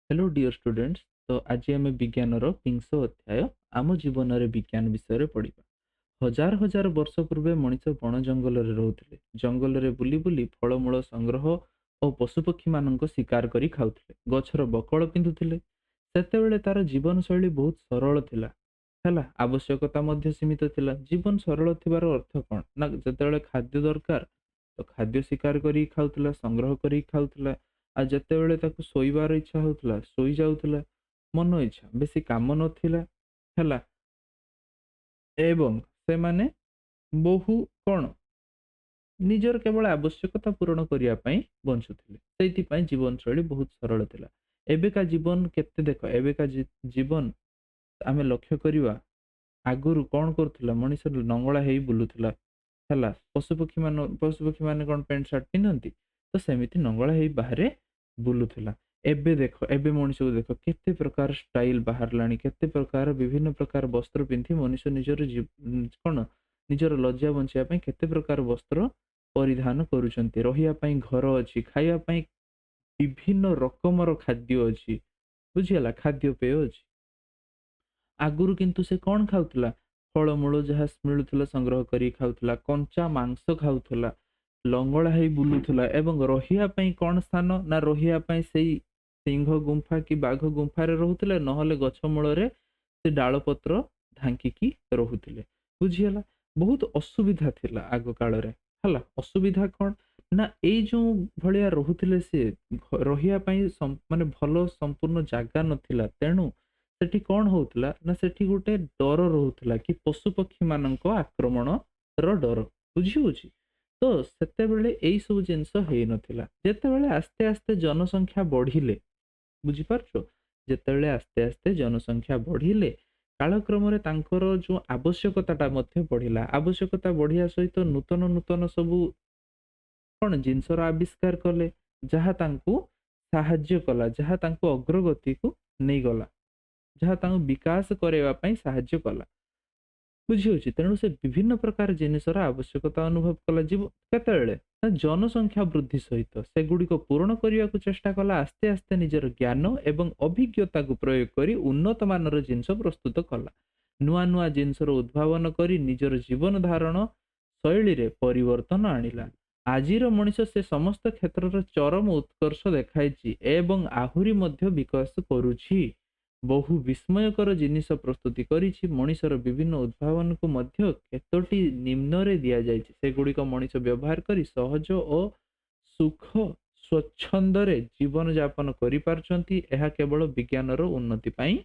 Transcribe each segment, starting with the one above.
Hello dear students. तो आज आम विज्ञानर विंश अध्याय आम जीवन में विज्ञान विषय पढ़ा। हजार हजार वर्ष पूर्वे मनीष बण जंगल रोते। जंगल में बुली बुली फलमूल संग्रह और पशुपक्षी मान शिकार कर खाऊले, गछर बकल पिंधुले। सेतेबेले तार जीवन शैली बहुत सरल थिला। हैला, आवश्यकता मध्य सीमित थिला। जीवन सरल थिबार अर्थ कौन ना, जेतेबेले खाद्य दरकार तो खाद्य शिकार करी खाऊला, संग्रह करी खाऊला। आ जेतेबेले ताकू शोइबार इच्छा होउतला शोइ जाउतला, मन इच्छा बेसी काम नथिला। हैला, एवं से माने बहु कौन निजर केवल आवश्यकता पूरण करिया पई बंचुथिले। सेइथिपई जीवन शैली बहुत सरल थिला। एबेका जीवन केते देख, एबेका जीवन आमे लक्ष्य करिवा। आगुरु कौन करुथिला, मनीष नंगला हेई बुलुथिला। ହେଲା, ପଶୁପକ୍ଷୀ ମାନେ କଣ ପ୍ୟାଣ୍ଟ ସାର୍ଟ ପିନ୍ଧନ୍ତି? ତ ସେମିତି ନଙ୍ଗଳା ହେଇ ବାହାରେ ବୁଲୁଥିଲା। ଏବେ ଦେଖ, ଏବେ ମଣିଷକୁ ଦେଖ କେତେ ପ୍ରକାର ଷ୍ଟାଇଲ ବାହାରିଲାଣି, କେତେ ପ୍ରକାର ବିଭିନ୍ନ ପ୍ରକାର ବସ୍ତ୍ର ପିନ୍ଧି ମଣିଷ ନିଜର କଣ ନିଜର ଲଜ୍ଜା ବଞ୍ଚିବା ପାଇଁ କେତେ ପ୍ରକାର ବସ୍ତ୍ର ପରିଧାନ କରୁଛନ୍ତି। ରହିବା ପାଇଁ ଘର ଅଛି, ଖାଇବା ପାଇଁ ବିଭିନ୍ନ ରକମର ଖାଦ୍ୟ ଅଛି। ବୁଝିଗଲା, ଖାଦ୍ୟପେୟ ଅଛି। ଆଗରୁ କିନ୍ତୁ ସେ କଣ ଖାଉଥିଲା? ଫଳମୂଳ ଯାହା ମିଳୁଥିଲା ସଂଗ୍ରହ କରି ଖାଉଥିଲା, କଞ୍ଚା ମାଂସ ଖାଉଥିଲା, ଲଙ୍ଗଳା ହେଇ ବୁଲୁଥିଲା। ଏବଂ ରହିବା ପାଇଁ କଣ ସ୍ଥାନ ନା, ରହିବା ପାଇଁ ସେଇ ସିଂହ ଗୁମ୍ଫା କି ବାଘ ଗୁମ୍ଫାରେ ରହୁଥିଲେ, ନହେଲେ ଗଛ ମୂଳରେ ସେ ଡାଳ ପତ୍ର ଢାଙ୍କିକି ରହୁଥିଲେ। ବୁଝିଗଲା, ବହୁତ ଅସୁବିଧା ଥିଲା ଆଗ କାଳରେ। ହେଲା, ଅସୁବିଧା କଣ ନା, ଏଇ ଯୋଉ ଭଳିଆ ରହୁଥିଲେ ସେ ରହିବା ପାଇଁ ମାନେ ଭଲ ସମ୍ପୂର୍ଣ୍ଣ ଜାଗା ନଥିଲା। ତେଣୁ ସେଠି କଣ ହଉଥିଲା ନା, ସେଠି ଗୋଟେ ଡର ରହୁଥିଲା କି ପଶୁପକ୍ଷୀ ମାନଙ୍କ ଆକ୍ରମଣର ଡର। ବୁଝି ହଉଛି? ତ ସେତେବେଳେ ଏଇ ସବୁ ଜିନିଷ ହେଇନଥିଲା। ଯେତେବେଳେ ଆସ୍ତେ ଆସ୍ତେ ଜନସଂଖ୍ୟା ବଢିଲେ, ବୁଝିପାରୁଛ, ଯେତେବେଳେ ଆସ୍ତେ ଆସ୍ତେ ଜନସଂଖ୍ୟା ବଢିଲେ, କାଳକ୍ରମରେ ତାଙ୍କର ଯୋଉ ଆବଶ୍ୟକତାଟା ମଧ୍ୟ ବଢିଲା। ଆବଶ୍ୟକତା ବଢିବା ସହିତ ନୂତନ ନୂତନ ସବୁ କଣ ଜିନିଷର ଆବିଷ୍କାର କଲେ, ଯାହା ତାଙ୍କୁ ସାହାଯ୍ୟ କଲା, ଯାହା ତାଙ୍କୁ ଅଗ୍ରଗତିକୁ ନେଇଗଲା, ଯାହା ତାଙ୍କୁ ବିକାଶ କରାଇବା ପାଇଁ ସାହାଯ୍ୟ କଲା। ବୁଝିହଉଛି? ତେଣୁ ସେ ବିଭିନ୍ନ ପ୍ରକାର ଜିନିଷର ଆବଶ୍ୟକତା ଅନୁଭବ କଲା। କେତେବେଳେ ନା, ଜନସଂଖ୍ୟା ବୃଦ୍ଧି ସହିତ ସେଗୁଡିକ ପୂରଣ କରିବାକୁ ଚେଷ୍ଟା କଲା। ଆସ୍ତେ ଆସ୍ତେ ନିଜର ଜ୍ଞାନ ଏବଂ ଅଭିଜ୍ଞତାକୁ ପ୍ରୟୋଗ କରି ଉନ୍ନତ ମାନର ଜିନିଷ ପ୍ରସ୍ତୁତ କଲା। ନୂଆ ନୂଆ ଜିନିଷର ଉଦ୍ଭାବନ କରି ନିଜର ଜୀବନ ଧାରଣ ଶୈଳୀରେ ପରିବର୍ତ୍ତନ ଆଣିଲା। ଆଜିର ମଣିଷ ସେ ସମସ୍ତ କ୍ଷେତ୍ରର ଚରମ ଉତ୍କର୍ଷ ଦେଖାଇଛି ଏବଂ ଆହୁରି ମଧ୍ୟ ବିକାଶ କରୁଛି। ବହୁ ବିସ୍ମୟକର ଜିନିଷ ପ୍ରସ୍ତୁତି କରିଛି। ମଣିଷର ବିଭିନ୍ନ ଉଦ୍ଭାବନକୁ ମଧ୍ୟ କେତୋଟି ନିମ୍ନରେ ଦିଆଯାଇଛି। ସେଗୁଡିକ ମଣିଷ ବ୍ୟବହାର କରି ସହଜ ଓ ସୁଖ ସ୍ୱଚ୍ଛନ୍ଦରେ ଜୀବନ ଯାପନ କରିପାରୁଛନ୍ତି। ଏହା କେବଳ ବିଜ୍ଞାନର ଉନ୍ନତି ପାଇଁ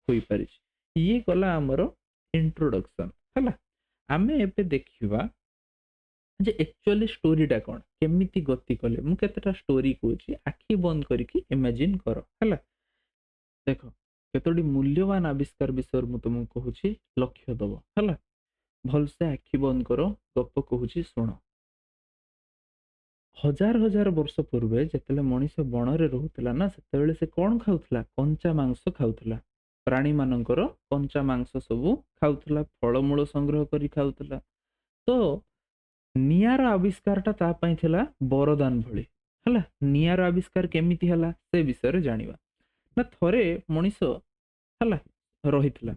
ହୋଇପାରିଛି। ଇଏ ଗଲା ଆମର ଇଣ୍ଟ୍ରୋଡକ୍ସନ। ହେଲା, ଆମେ ଏବେ ଦେଖିବା ଯେ ଆକ୍ଚୁଆଲି ଷ୍ଟୋରିଟା କଣ, କେମିତି ଗତି କଲେ। ମୁଁ କେତେଟା ଷ୍ଟୋରି କହୁଛି, ଆଖି ବନ୍ଦ କରିକି ଇମାଜିନ କର। ହେଲା, ଦେଖ କେତୋଟି ମୂଲ୍ୟବାନ ଆବିଷ୍କାର ବିଷୟରେ ମୁଁ ତୁମକୁ କହୁଛି, ଲକ୍ଷ୍ୟ ଦବ। ହେଲା, ଭଲସେ ଆଖି ବନ୍ଦ କର, ଗପ କହୁଛି ଶୁଣ। हजार हजार वर्ष पूर्वे ଯେତେବେଳେ ମଣିଷ ବଣରେ ରହୁଥିଲା ନା, ସେତେବେଳେ ସେ କଣ ଖାଉଥିଲା? କଞ୍ଚା ମାଂସ ଖାଉଥିଲା। ପ୍ରାଣୀ ମାନଙ୍କର କଞ୍ଚା ମାଂସ ସବୁ ଖାଉଥିଲା, ଫଳମୂଳ ସଂଗ୍ରହ କରି ଖାଉଥିଲା। ତ ନିଆଁର ଆବିଷ୍କାରଟା ତା ପାଇଁ ଥିଲା ବରଦାନ ଭଳି। ହେଲା, ନିଆଁର ଆବିଷ୍କାର କେମିତି ହେଲା ସେ ବିଷୟରେ ଜାଣିବା। ନା, ଥରେ ମଣିଷ, ହେଲା, ରହିଥିଲା।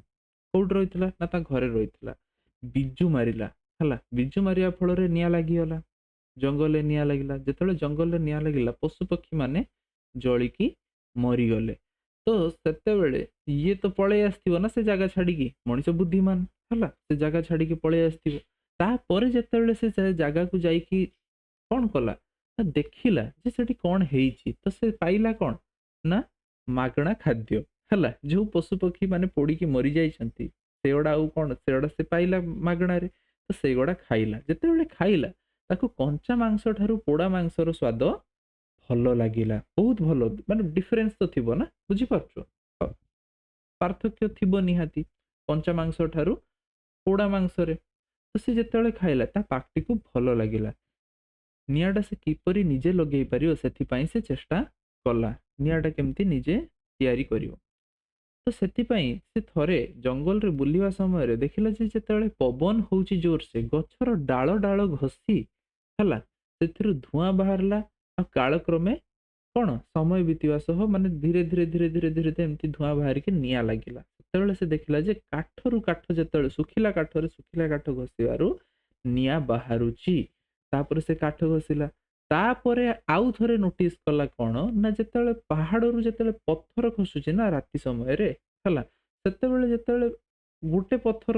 କୋଉଠି ରହିଥିଲା ନା, ତା ଘରେ ରହିଥିଲା। ବିଜୁ ମାରିଲା। ହେଲା, ବିଜୁ ମାରିବା ଫଳରେ ନିଆଁ ଲାଗିଗଲା। ଜଙ୍ଗଲରେ ନିଆଁ ଲାଗିଲା। ଯେତେବେଳେ ଜଙ୍ଗଲରେ ନିଆଁ ଲାଗିଲା, ପଶୁ ପକ୍ଷୀ ମାନେ ଜଳିକି ମରିଗଲେ। ତ ସେତେବେଳେ ଇଏ ତ ପଳେଇ ଆସିଥିବ ନା ସେ ଜାଗା ଛାଡିକି। ମଣିଷ ବୁଦ୍ଧିମାନ, ହେଲା, ସେ ଜାଗା ଛାଡିକି ପଳେଇ ଆସିଥିବ। ତାପରେ ଯେତେବେଳେ ସେ ଜାଗାକୁ ଯାଇକି କଣ କଲା ନା, ଦେଖିଲା ଯେ ସେଠି କଣ ହେଇଛି। ତ ସେ ପାଇଲା କଣ ନା, ମାଗଣା ଖାଦ୍ୟ। ହେଲା, ଯୋଉ ପଶୁ ପକ୍ଷୀ ମାନେ ପୋଡିକି ମରି ଯାଇଛନ୍ତି, ସେଗୁଡା ଆଉ କଣ, ସେଗୁଡା ସେ ପାଇଲା ମାଗଣାରେ। ତ ସେଇଗୁଡା ଖାଇଲା। ଯେତେବେଳେ ଖାଇଲା, ତାକୁ କଞ୍ଚା ମାଂସ ଠାରୁ ପୋଡା ମାଂସର ସ୍ଵାଦ ଭଲ ଲାଗିଲା। ବହୁତ ଭଲ, ମାନେ ଡିଫରେନ୍ସ ତ ଥିବ ନା, ବୁଝିପାରୁଛ? ପାର୍ଥକ୍ୟ ଥିବ ନିହାତି କଞ୍ଚା ମାଂସ ଠାରୁ ପୋଡା ମାଂସରେ। ତ ସେ ଯେତେବେଳେ ଖାଇଲା, ତା ପାଟିକୁ ଭଲ ଲାଗିଲା। ନିଆଁଟା ସେ କିପରି ନିଜେ ଲଗେଇ ପାରିବ, ସେଥିପାଇଁ ସେ ଚେଷ୍ଟା କଲା ନିଆଁଟା କେମିତି ନିଜେ ତିଆରି କରିବ। ତ ସେଥିପାଇଁ ସେ ଥରେ ଜଙ୍ଗଲରେ ବୁଲିବା ସମୟରେ ଦେଖିଲା ଯେ ଯେତେବେଳେ ପବନ ହଉଛି ଜୋରସେ, ଗଛର ଡାଳ ଡାଳ ଘଷି, ହେଲା, ସେଥିରୁ ଧୂଆଁ ବାହାରିଲା। ଆଉ କାଳକ୍ରମେ କଣ ସମୟ ବିତିବା ସହ ମାନେ ଧୀରେ ଧୀରେ ଧୀରେ ଧୀରେ ଧୀରେ ଧୀରେ ଏମିତି ଧୂଆଁ ବାହାରିକି ନିଆଁ ଲାଗିଲା। ସେତେବେଳେ ସେ ଦେଖିଲା ଯେ କାଠରୁ କାଠ ଯେତେବେଳେ ଶୁଖିଲା କାଠରେ ଶୁଖିଲା କାଠ ଘଷିବାରୁ ନିଆଁ ବାହାରୁଛି। ତାପରେ ସେ କାଠ ଘଷିଲା। ତାପରେ ଆଉ ଥରେ ନୋଟିସ୍ କଲା କଣ ନା ଯେତେବେଳେ ପାହାଡରୁ ଯେତେବେଳେ ପଥର ଖସୁଛି ନା ରାତି ସମୟରେ ହେଲା, ସେତେବେଳେ ଯେତେବେଳେ ଗୋଟେ ପଥର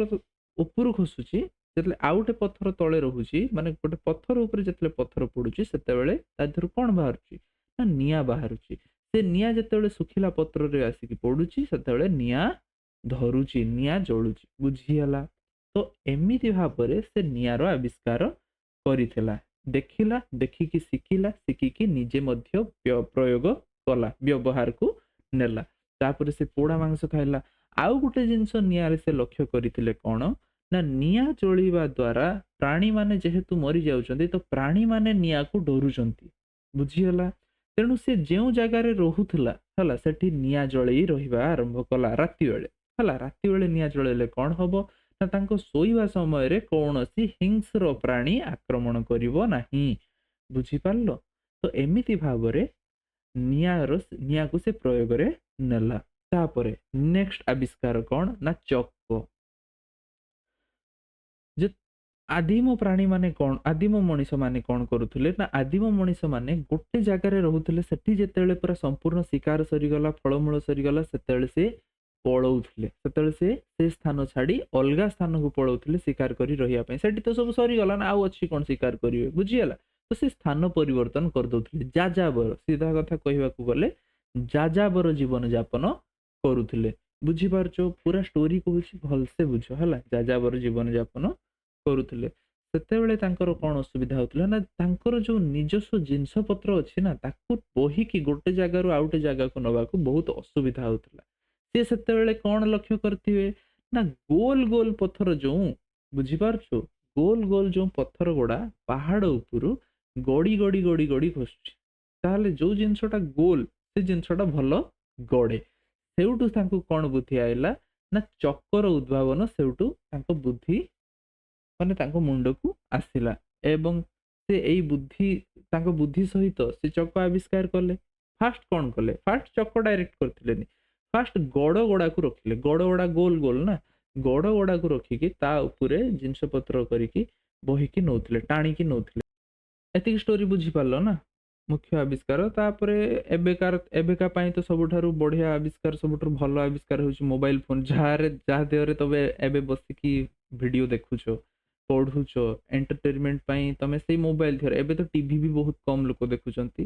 ଉପରୁ ଖସୁଛି, ଯେତେବେଳେ ଆଉ ଗୋଟେ ପଥର ତଳେ ରହୁଛି, ମାନେ ଗୋଟେ ପଥର ଉପରେ ଯେତେବେଳେ ପଥର ପଡୁଛି ସେତେବେଳେ ତା ଦେହରୁ କଣ ବାହାରୁଛି ନା ନିଆଁ ବାହାରୁଛି। ସେ ନିଆଁ ଯେତେବେଳେ ଶୁଖିଲା ପତ୍ରରେ ଆସିକି ପଡୁଛି ସେତେବେଳେ ନିଆଁ ଧରୁଛି, ନିଆଁ ଜଳୁଛି। ବୁଝିହେଲା? ତ ଏମିତି ଭାବରେ ସେ ନିଆଁର ଆବିଷ୍କାର କରିଥିଲା। ଦେଖିଲା, ଦେଖିକି ଶିଖିଲା, ଶିଖିକି ନିଜେ ମଧ୍ୟ ପ୍ରୟୋଗ କଲା, ବ୍ୟବହାରକୁ ନେଲା। ତାପରେ ସେ ପୋଡା ମାଂସ ଖାଇଲା। ଆଉ ଗୋଟେ ଜିନିଷ ନିଆଁରେ ସେ ଲକ୍ଷ୍ୟ କରିଥିଲେ କଣ ନା ନିଆଁ ଜଳିବା ଦ୍ଵାରା ପ୍ରାଣୀମାନେ ଯେହେତୁ ମରି ଯାଉଛନ୍ତି ତ ପ୍ରାଣୀମାନେ ନିଆଁକୁ ଡରୁଛନ୍ତି। ବୁଝିଗଲା? ତେଣୁ ସେ ଯେଉଁ ଜାଗାରେ ରହୁଥିଲା ହେଲା ସେଠି ନିଆଁ ଜଳେଇ ରହିବା ଆରମ୍ଭ କଲା ରାତି ବେଳେ। ହେଲା, ରାତି ବେଳେ ନିଆଁ ଜଳେଇଲେ କଣ ହବ ନା ତାଙ୍କ ଶୋଇବା ସମୟରେ କୌଣସି ହିଂସ୍ର ପ୍ରାଣୀ ଆକ୍ରମଣ କରିବ ନାହିଁ। ବୁଝିପାରିଲ? ତ ଏମିତି ଭାବରେ ନିଆଁକୁ ସେ ପ୍ରୟୋଗରେ ନେଲା। ତାପରେ ନେକ୍ସଟ ଆବିଷ୍କାର କଣ ନା ଚକ। ଯେ ଆଦିମ ପ୍ରାଣୀ ମାନେ କଣ, ଆଦିମ ମଣିଷ ମାନେ କଣ କରୁଥିଲେ ନା ଆଦିମ ମଣିଷ ମାନେ ଗୋଟେ ଜାଗାରେ ରହୁଥିଲେ। ସେଠି ଯେତେବେଳେ ପୁରା ସମ୍ପୂର୍ଣ୍ଣ ଶିକାର ସରିଗଲା, ଫଳମୂଳ ସରିଗଲା, ସେତେବେଳେ ସେ ପଳଉଥିଲେ। ସେତେବେଳେ ସେ ସ୍ଥାନ ଛାଡି ଅଲଗା ସ୍ଥାନକୁ ପଳଉଥିଲେ ଶିକାର କରି ରହିବା ପାଇଁ। ସେଠି ତ ସବୁ ସରିଗଲା ନା, ଆଉ ଅଛି କଣ ଶିକାର କରିବେ? ବୁଝିଗଲା? ତ ସେ ସ୍ଥାନ ପରିବର୍ତ୍ତନ କରିଦଉଥିଲେ। ଯାଯାବର, ସିଧା କଥା କହିବାକୁ ଗଲେ ଯାଯାବର ଜୀବନ ଯାପନ କରୁଥିଲେ। ବୁଝିପାରୁଛ? ପୁରା ଷ୍ଟୋରି କହୁଛି, ଭଲସେ ବୁଝ ହେଲା। ଯାଯାବର ଜୀବନ ଯାପନ କରୁଥିଲେ। ସେତେବେଳେ ତାଙ୍କର କଣ ଅସୁବିଧା ହଉଥିଲା ନା ତାଙ୍କର ଯୋଉ ନିଜସ୍ୱ ଜିନିଷ ପତ୍ର ଅଛି ନା ତାକୁ ବୋହିକି ଗୋଟେ ଜାଗାରୁ ଆଉ ଗୋଟେ ଜାଗାକୁ ନବାକୁ ବହୁତ ଅସୁବିଧା ହଉଥିଲା। ସେ ସେତେବେଳେ କଣ ଲକ୍ଷ୍ୟ କରିଥିବେ ନା ଗୋଲ ଗୋଲ ପଥର ଯୋଉ, ବୁଝିପାରୁଛୁ, ଗୋଲ ଗୋଲ ଯୋଉ ପଥର ଗୁଡା ପାହାଡ ଉପରୁ ଗଡି ଗଡି ଗଡି ଗଡି ଖସୁଛି। ତାହେଲେ ଯୋଉ ଜିନିଷଟା ଗୋଲ ସେ ଜିନିଷଟା ଭଲ ଗଡେ। ସେଇଠୁ ତାଙ୍କୁ କଣ ବୁଦ୍ଧି ଆଇଲା ନା ଚକର ଉଦ୍ଭାବନ ସେଇଠୁ ତାଙ୍କ ବୁଦ୍ଧି ମାନେ ତାଙ୍କ ମୁଣ୍ଡକୁ ଆସିଲା। ଏବଂ ସେ ଏଇ ବୁଦ୍ଧି, ତାଙ୍କ ବୁଦ୍ଧି ସହିତ ସେ ଚକ ଆବିଷ୍କାର କଲେ। ଫାଷ୍ଟ କଣ କଲେ? ଫାଷ୍ଟ ଚକ ଡାଇରେକ୍ଟ କରିଥିଲେନି। ଫାଷ୍ଟ ଗଡ ଗଡାକୁ ରଖିଲେ। ଗଡ ଗଡା ଗୋଲ ଗୋଲ ନା, ଗଡ ଗଡାକୁ ରଖିକି ତା ଉପରେ ଜିନିଷ ପତ୍ର କରିକି ବହିକି ନଉଥିଲେ, ଟାଣିକି ନଉଥିଲେ। ଏତିକି ଷ୍ଟୋରି ବୁଝିପାରିଲ ନା? ମୁଖ୍ୟ ଆବିଷ୍କାର। ତାପରେ ଏବେକା ପାଇଁ ତ ସବୁଠାରୁ ବଢିଆ ଆବିଷ୍କାର, ସବୁଠାରୁ ଭଲ ଆବିଷ୍କାର ହଉଛି ମୋବାଇଲ ଫୋନ। ଯାହା ଦେହରେ ତମେ ଏବେ ବସିକି ଭିଡିଓ ଦେଖୁଛ, ପଢୁଛ, ଏଣ୍ଟରଟେନମେଣ୍ଟ ପାଇଁ ତମେ ସେଇ ମୋବାଇଲ ଦେହରେ। ଏବେ ତ ଟିଭି ବି ବହୁତ କମ ଲୋକ ଦେଖୁଛନ୍ତି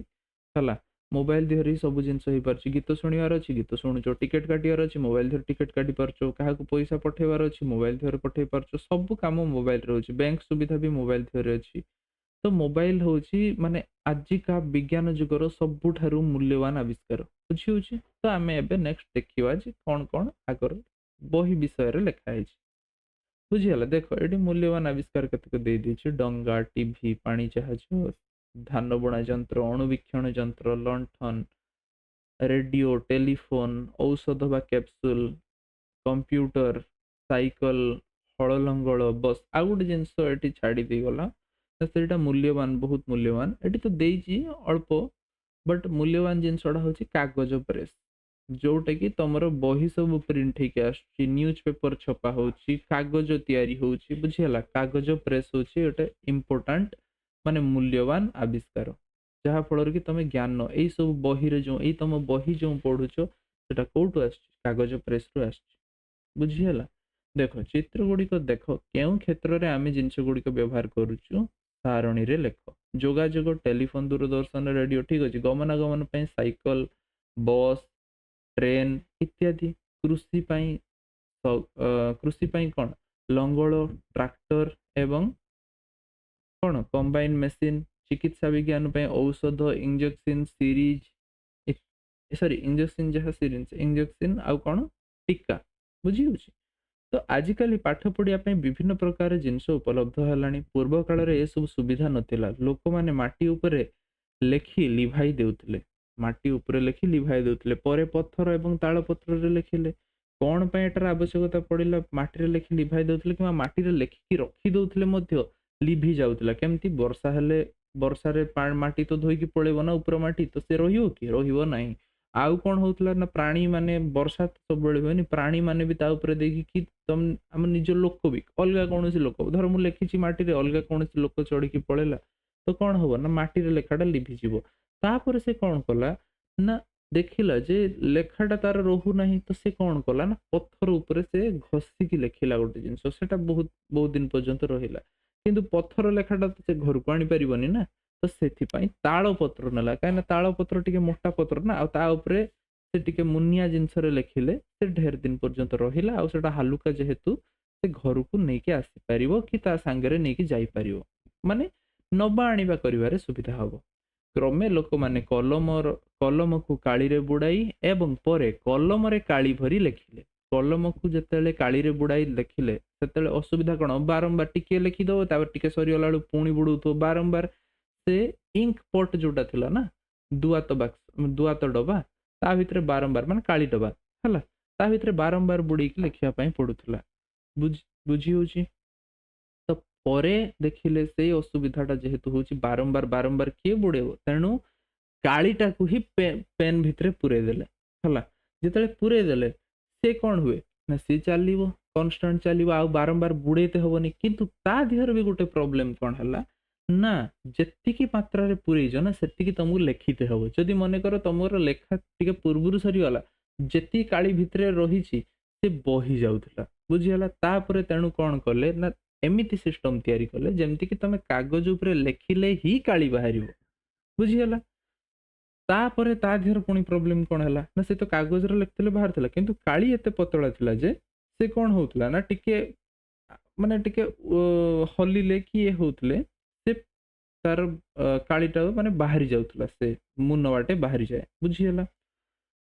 ହେଲା। ମୋବାଇଲ ଦେହରେ ହିଁ ସବୁ ଜିନିଷ ହେଇପାରୁଛି। ଗୀତ ଶୁଣିବାର ଅଛି, ଗୀତ ଶୁଣୁଛ। ଟିକେଟ କାଟିବାର ଅଛି, ମୋବାଇଲ ଦେହରେ ଟିକେଟ କାଟି ପାରୁଛ। କାହାକୁ ପଇସା ପଠେଇବାର ଅଛି, ମୋବାଇଲ ଦେହରେ ପଠେଇ ପାରୁଛ। ସବୁ କାମ ମୋବାଇଲରେ ହଉଛି। ବ୍ୟାଙ୍କ ସୁବିଧା ବି ମୋବାଇଲ ଦେହରେ ଅଛି। ତ ମୋବାଇଲ ହଉଛି ମାନେ ଆଜିକା ବିଜ୍ଞାନ ଯୁଗର ସବୁଠାରୁ ମୂଲ୍ୟବାନ ଆବିଷ୍କାର। ବୁଝି ହଉଛି? ତ ଆମେ ଏବେ ନେକ୍ସଟ ଦେଖିବା ଯେ କଣ କଣ ଆଗର ବହି ବିଷୟରେ ଲେଖା ହେଇଛି। ବୁଝିଗଲା? ଦେଖ ଏଠି ମୂଲ୍ୟବାନ ଆବିଷ୍କାର କେତେକ ଦେଇଦେଇଛି। ଡଙ୍ଗା, ଟିଭି, ପାଣି ଜାହାଜ, ଧାନ ବୁଣା ଯନ୍ତ୍ର, ଅଣୁବୀକ୍ଷଣ ଯନ୍ତ୍ର, ଲଣ୍ଠନ, ରେଡିଓ, ଟେଲିଫୋନ, ଔଷଧ ବା କ୍ୟାପସୁଲ, କମ୍ପ୍ୟୁଟର, ସାଇକେଲ, ହଳ ଲଙ୍ଗଳ, ବସ୍। ଆଉ ଗୋଟେ ଜିନିଷ ଏଠି ଛାଡି ଦେଇଗଲା, ତ ସେଇଟା ମୂଲ୍ୟବାନ, ବହୁତ ମୂଲ୍ୟବାନ। ଏଠି ତ ଦେଇଛି ଅଳ୍ପ, ବଟ୍ ମୂଲ୍ୟବାନ ଜିନିଷଟା ହଉଛି କାଗଜ ପ୍ରେସ୍। ଯୋଉଟା କି ତମର ବହି ସବୁ ପ୍ରିଣ୍ଟ ହେଇକି ଆସୁଛି, ନ୍ୟୁଜ ପେପର ଛପା ହଉଛି, କାଗଜ ତିଆରି ହଉଛି। ବୁଝିହେଲା? କାଗଜ ପ୍ରେସ୍ ହଉଛି ଗୋଟେ ଇମ୍ପୋର୍ଟାଣ୍ଟ ମାନେ ମୂଲ୍ୟବାନ ଆବିଷ୍କାର। ଯାହା ଫଳରେ କି ତମେ ଜ୍ଞାନ ଏଇ ସବୁ ବହିରେ ଯୋଉ ଏଇ ତମ ବହି ଯୋଉ ପଢୁଛ ସେଟା କୋଉଠୁ ଆସୁଛି? କାଗଜ ପ୍ରେସ ରୁ ଆସୁଛି। ବୁଝିହେଲା? ଦେଖ ଚିତ୍ର ଗୁଡିକ ଦେଖ, କେଉଁ କ୍ଷେତ୍ରରେ ଆମେ ଜିନିଷ ଗୁଡିକ ବ୍ୟବହାର କରୁଛୁ ସାରଣୀରେ ଲେଖ। ଯୋଗାଯୋଗ, ଟେଲିଫୋନ, ଦୂରଦର୍ଶନ, ରେଡିଓ। ଠିକ ଅଛି। ଗମନାଗମନ ପାଇଁ ସାଇକେଲ, ବସ୍, ଟ୍ରେନ ଇତ୍ୟାଦି। କୃଷି ପାଇଁ କୃଷି ପାଇଁ କଣ? ଲଙ୍ଗଳ, ଟ୍ରାକ୍ଟର ଏବଂ କଣ? Combine machine. ଚିକିତ୍ସା ବିଜ୍ଞାନ ପାଇଁ ଔଷଧ, ଇଞ୍ଜେକ୍ସନ, ସିରିଜ, ସରି ଇଞ୍ଜେକ୍ସନ ଯାହା ସିରିଞ୍ଜ, ଇଞ୍ଜେକ୍ସନ ଆଉ କଣ? ଟୀକା। ବୁଝି ହଉଛି? ତ ଆଜିକାଲି ପାଠ ପଢିବା ପାଇଁ ବିଭିନ୍ନ ପ୍ରକାର ଜିନିଷ ଉପଲବ୍ଧ ହେଲାଣି। ପୂର୍ବ କାଳରେ ଏସବୁ ସୁବିଧା ନଥିଲା। ଲୋକମାନେ ମାଟି ଉପରେ ଲେଖି ଲିଭାଇ ଦେଉଥିଲେ। ମାଟି ଉପରେ ଲେଖି ଲିଭାଇ ଦେଉଥିଲେ। ପରେ ପଥର ଏବଂ ତାଳ ପତ୍ରରେ ଲେଖିଲେ। କଣ ପାଇଁ ଏଟାର ଆବଶ୍ୟକତା ପଡିଲା? ମାଟିରେ ଲେଖି ଲିଭାଇ ଦେଉଥିଲେ କିମ୍ବା ମାଟିରେ ଲେଖିକି ରଖି ଦଉଥିଲେ ମଧ୍ୟ ଲିଭି ଯାଉଥିଲା। କେମିତି? ବର୍ଷା ହେଲେ ବର୍ଷାରେ ମାଟି ତ ଧୋଇକି ପଳେଇବ ନା ଉପର ମାଟି, ତ ସେ ରହିବ କି? ରହିବ ନାହିଁ। ଆଉ କଣ ହଉଥିଲା ନା ପ୍ରାଣୀ ମାନେ, ବର୍ଷା ତ ସବୁବେଳେ ହୁଏନି, ପ୍ରାଣୀ ମାନେ ବି ତା ଉପରେ ଦେଇକି କି ତମ ଆମ ନିଜ ଲୋକ ବି, ଅଲଗା କୌଣସି ଲୋକ, ଧର ମୁଁ ଲେଖିଛି ମାଟିରେ, ଅଲଗା କୌଣସି ଲୋକ ଚଢିକି ପଳେଇଲା ତ କଣ ହବ ନା ମାଟିରେ ଲେଖାଟା ଲିଭିଯିବ। ତାପରେ ସେ କଣ କଲା ନା ଦେଖିଲା ଯେ ଲେଖାଟା ତାର ରହୁନାହିଁ, ତ ସେ କଣ କଲା ନା ପଥର ଉପରେ ସେ ଘଷିକି ଲେଖିଲା ଗୋଟେ ଜିନିଷ, ସେଟା ବହୁତ ବହୁତ ଦିନ ପର୍ଯ୍ୟନ୍ତ ରହିଲା। କିନ୍ତୁ ପଥର ଲେଖାଟା ତ ସେ ଘରକୁ ଆଣିପାରିବନି ନା, ତ ସେଥିପାଇଁ ତାଳ ପତ୍ର ନେଲା, କାହିଁକିନା ତାଳ ପତ୍ର ଟିକେ ମୋଟା ପତ୍ର ନା, ଆଉ ତା ଉପରେ ସେ ଟିକେ ମୁନିଆ ଜିନିଷରେ ଲେଖିଲେ ସେ ଢେର ଦିନ ପର୍ଯ୍ୟନ୍ତ ରହିଲା, ଆଉ ସେଟା ହାଲୁକା ଯେହେତୁ ସେ ଘରକୁ ନେଇକି ଆସିପାରିବ କି ତା ସାଙ୍ଗରେ ନେଇକି ଯାଇପାରିବ, ମାନେ ନବା ଆଣିବା କରିବାରେ ସୁବିଧା ହବ। କ୍ରମେ ଲୋକମାନେ କଲମକୁ କାଳିରେ ବୁଡାଇ ଏବଂ ପରେ କଲମରେ କାଳି ଭରି ଲେଖିଲେ। କଲମକୁ ଯେତେବେଳେ କାଳିରେ ବୁଡାଇ ଲେଖିଲେ ସେତେବେଳେ ଅସୁବିଧା କଣ, ବାରମ୍ବାର ଟିକେ ଲେଖିଦବ, ତାପରେ ଟିକେ ସରିଗଲା ବେଳକୁ ପୁଣି ବୁଡଉଥିବ ବାରମ୍ବାର। ସେ ଇଙ୍କ ପଟ୍ ଯୋଉଟା ଥିଲା ନା, ଦୁଆତ ଡବା, ତା ଭିତରେ ବାରମ୍ବାର, ମାନେ କାଳି ଡବା ହେଲା, ତା ଭିତରେ ବାରମ୍ବାର ବୁଡେଇକି ଲେଖିବା ପାଇଁ ପଡୁଥିଲା। ବୁଝି ହଉଛି? ତ ପରେ ଦେଖିଲେ ସେଇ ଅସୁବିଧାଟା ଯେହେତୁ ହଉଛି, ବାରମ୍ବାର ବାରମ୍ବାର କିଏ ବୁଡେଇବ, ତେଣୁ କାଳିଟାକୁ ହିଁ ପେନ୍ ଭିତରେ ପୁରେଇ ଦେଲେ ହେଲା। ଯେତେବେଳେ ପୁରେଇ ଦେଲେ ସେ କଣ ହୁଏ ନା ସିଏ ଚାଲିବ, କନଷ୍ଟାଣ୍ଟ ଚାଲିବ, ଆଉ ବାରମ୍ବାର ବୁଡେଇତେ ହବନି। କିନ୍ତୁ ତା ଦେହରେ ବି ଗୋଟେ ପ୍ରୋବ୍ଲେମ କଣ ହେଲା ନା, ଯେତିକି ମାତ୍ରାରେ ପୁରେଇଛ ନା ସେତିକି ତମକୁ ଲେଖିତେ ହବ। ଯଦି ମନେକର ତମର ଲେଖା ଟିକେ ପୂର୍ବରୁ ସରିଗଲା, ଯେତିକି କାଳି ଭିତରେ ରହିଛି ସେ ବହି ଯାଉଥିଲା, ବୁଝିଗଲା। ତାପରେ ତେଣୁ କଣ କଲେ ନା ଏମିତି ସିଷ୍ଟମ ତିଆରି କଲେ ଯେମିତି କି ତମେ କାଗଜ ଉପରେ ଲେଖିଲେ ହିଁ କାଳି ବାହାରିବ, ବୁଝିଗଲା। ତାପରେ ତା ଦେହରେ ପୁଣି ପ୍ରୋବ୍ଲେମ କଣ ହେଲା ନା, ସେ ତ କାଗଜରେ ଲେଖିଥିଲେ ବାହାରିଥିଲା, କିନ୍ତୁ କାଳି ଏତେ ପତଳା ଥିଲା ଯେ ସେ କଣ ହଉଥିଲା ନା ଟିକେ ମାନେ ଟିକେ ହଲିଲେ କି ଇଏ ହଉଥିଲେ ସେ ତାର କାଳିଟା ମାନେ ବାହାରି ଯାଉଥିଲା, ସେ ମୁନ ବାଟେ ବାହାରିଯାଏ, ବୁଝିଗଲା।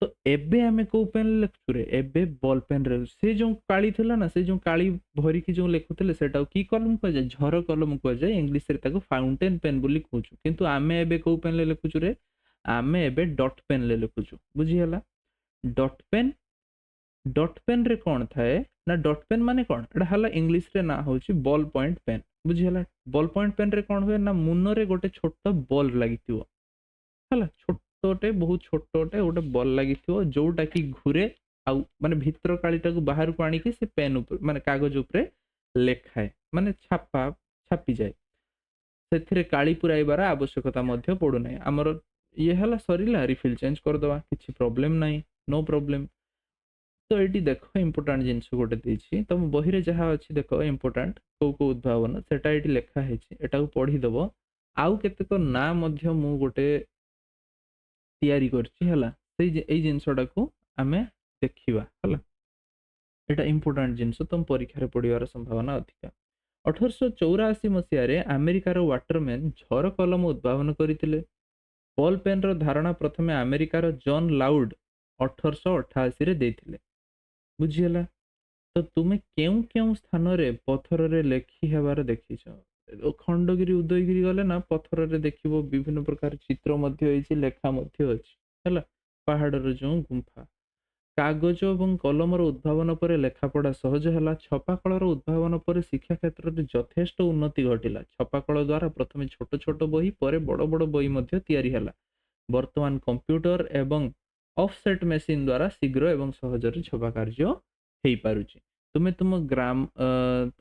ତ ଏବେ ଆମେ କୋଉ ପେନ୍ ଲେଖୁଛୁରେ, ଏବେ ବଲ ପେନରେ। ସେ ଯୋଉ କାଳି ଥିଲା ନା, ସେ ଯୋଉ କାଳି ଭରିକି ଯୋଉ ଲେଖୁଥିଲେ ସେଟାକୁ କି କଲମ କୁହାଯାଏ, ଝର କଲମ କୁହାଯାଏ, ଇଂଲିଶରେ ତାକୁ ଫାଉଣ୍ଟେନ ପେନ୍ ବୋଲି କହୁଛୁ। କିନ୍ତୁ ଆମେ ଏବେ କୋଉ ପେନରେ ଲେଖୁଛୁରେ, ଆମେ ଏବେ ଡଟ ପେନରେ ଲେଖୁଛୁ, ବୁଝିଗଲା। ଡଟ ପେନ୍, ଡଟ ପେନ୍ ରେ କଣ ଥାଏ ନା, ଡଟ ପେନ୍ ମାନେ କଣ, ଏଟା ହେଲା ଇଂଲିଶରେ ନା ହଉଛି ବଲ ପଏଣ୍ଟ ପେନ୍, ବୁଝିଗଲା। ବଲ ପଏଣ୍ଟ ପେନ୍ ରେ କଣ ହୁଏ ନା, ମୁନରେ ଗୋଟେ ଛୋଟ ବଲ ଲାଗିଥିବ ହେଲା, ଛୋଟଟେ, ବହୁତ ଛୋଟଟେ ଗୋଟେ ବଲ ଲାଗିଥିବ ଯୋଉଟା କି ଘୁରେ, ଆଉ ମାନେ ଭିତର କାଳିଟାକୁ ବାହାରକୁ ଆଣିକି ସେ ପେନ୍ ଉପରେ, ମାନେ କାଗଜ ଉପରେ ଲେଖାଏ, ମାନେ ଛାପିଯାଏ। ସେଥିରେ କାଳି ପୁରାଇବାର ଆବଶ୍ୟକତା ମଧ୍ୟ ପଡୁନାହିଁ। ଆମର ଇଏ ହେଲା, ସରିଲା, ରିଫିଲ୍ ଚେଞ୍ଜ କରିଦବା, କିଛି ପ୍ରୋବ୍ଲେମ ନାହିଁ, ନୋ ପ୍ରୋବ୍ଲେମ। ତ ଏଇଠି ଦେଖ ଇମ୍ପୋର୍ଟାଣ୍ଟ ଜିନିଷ ଗୋଟେ ଦେଇଛି, ତମ ବହିରେ ଯାହା ଅଛି ଦେଖ ଇମ୍ପୋର୍ଟାଣ୍ଟ କୋଉ କୋଉ ଉଦ୍ଭାବନ, ସେଟା ଏଇଠି ଲେଖା ହେଇଛି, ଏଟାକୁ ପଢିଦବ। ଆଉ କେତେକ ନାଁ ମଧ୍ୟ ମୁଁ ଗୋଟେ ତିଆରି କରିଛି ହେଲା, ଏଇ ଜିନିଷଟାକୁ ଆମେ ଦେଖିବା ହେଲା। ଏଟା ଇମ୍ପୋର୍ଟାଣ୍ଟ ଜିନିଷ, ତମ ପରୀକ୍ଷାରେ ପଡିବାର ସମ୍ଭାବନା ଅଧିକା। 1884 ମସିହାରେ ଆମେରିକାର ୱାଟରମ୍ୟାନ ଝର କଲମ ଉଦ୍ଭାବନ କରିଥିଲେ। ବଲ୍ ପେନ୍ର ଧାରଣା ପ୍ରଥମେ ଆମେରିକାର ଜନ୍ ଲାଉଡ୍ 1888ରେ ଦେଇଥିଲେ, ବୁଝିହେଲା। ତ ତୁମେ କେଉଁ କେଉଁ ସ୍ଥାନରେ ପଥରରେ ଲେଖି ହେବାର ଦେଖିଛ? ଖଣ୍ଡଗିରି ଉଦୟଗିରି ଗଲେ ନା ପଥରରେ ଦେଖିବ ବିଭିନ୍ନ ପ୍ରକାର ଚିତ୍ର ମଧ୍ୟ ହେଇଛି, ଲେଖା ମଧ୍ୟ ଅଛି ହେଲା। ପାହାଡର ଯୋଉ ଗୁମ୍ଫା। କାଗଜ ଏବଂ କଲମର ଉଦ୍ଭାବନ ପରେ ଲେଖାପଢା ସହଜ ହେଲା। ଛପାକଳର ଉଦ୍ଭାବନ ପରେ ଶିକ୍ଷା କ୍ଷେତ୍ରରେ ଯଥେଷ୍ଟ ଉନ୍ନତି ଘଟିଲା। ଛପାକଳ ଦ୍ୱାରା ପ୍ରଥମେ ଛୋଟ ଛୋଟ ବହି, ପରେ ବଡ ବଡ ବହି ମଧ୍ୟ ତିଆରି ହେଲା। ବର୍ତ୍ତମାନ କମ୍ପ୍ୟୁଟର ଏବଂ ଅଫସେଟ୍ ମେସିନ ଦ୍ୱାରା ଶୀଘ୍ର ଏବଂ ସହଜରେ ଛପା କାର୍ଯ୍ୟ ହେଇପାରୁଛି।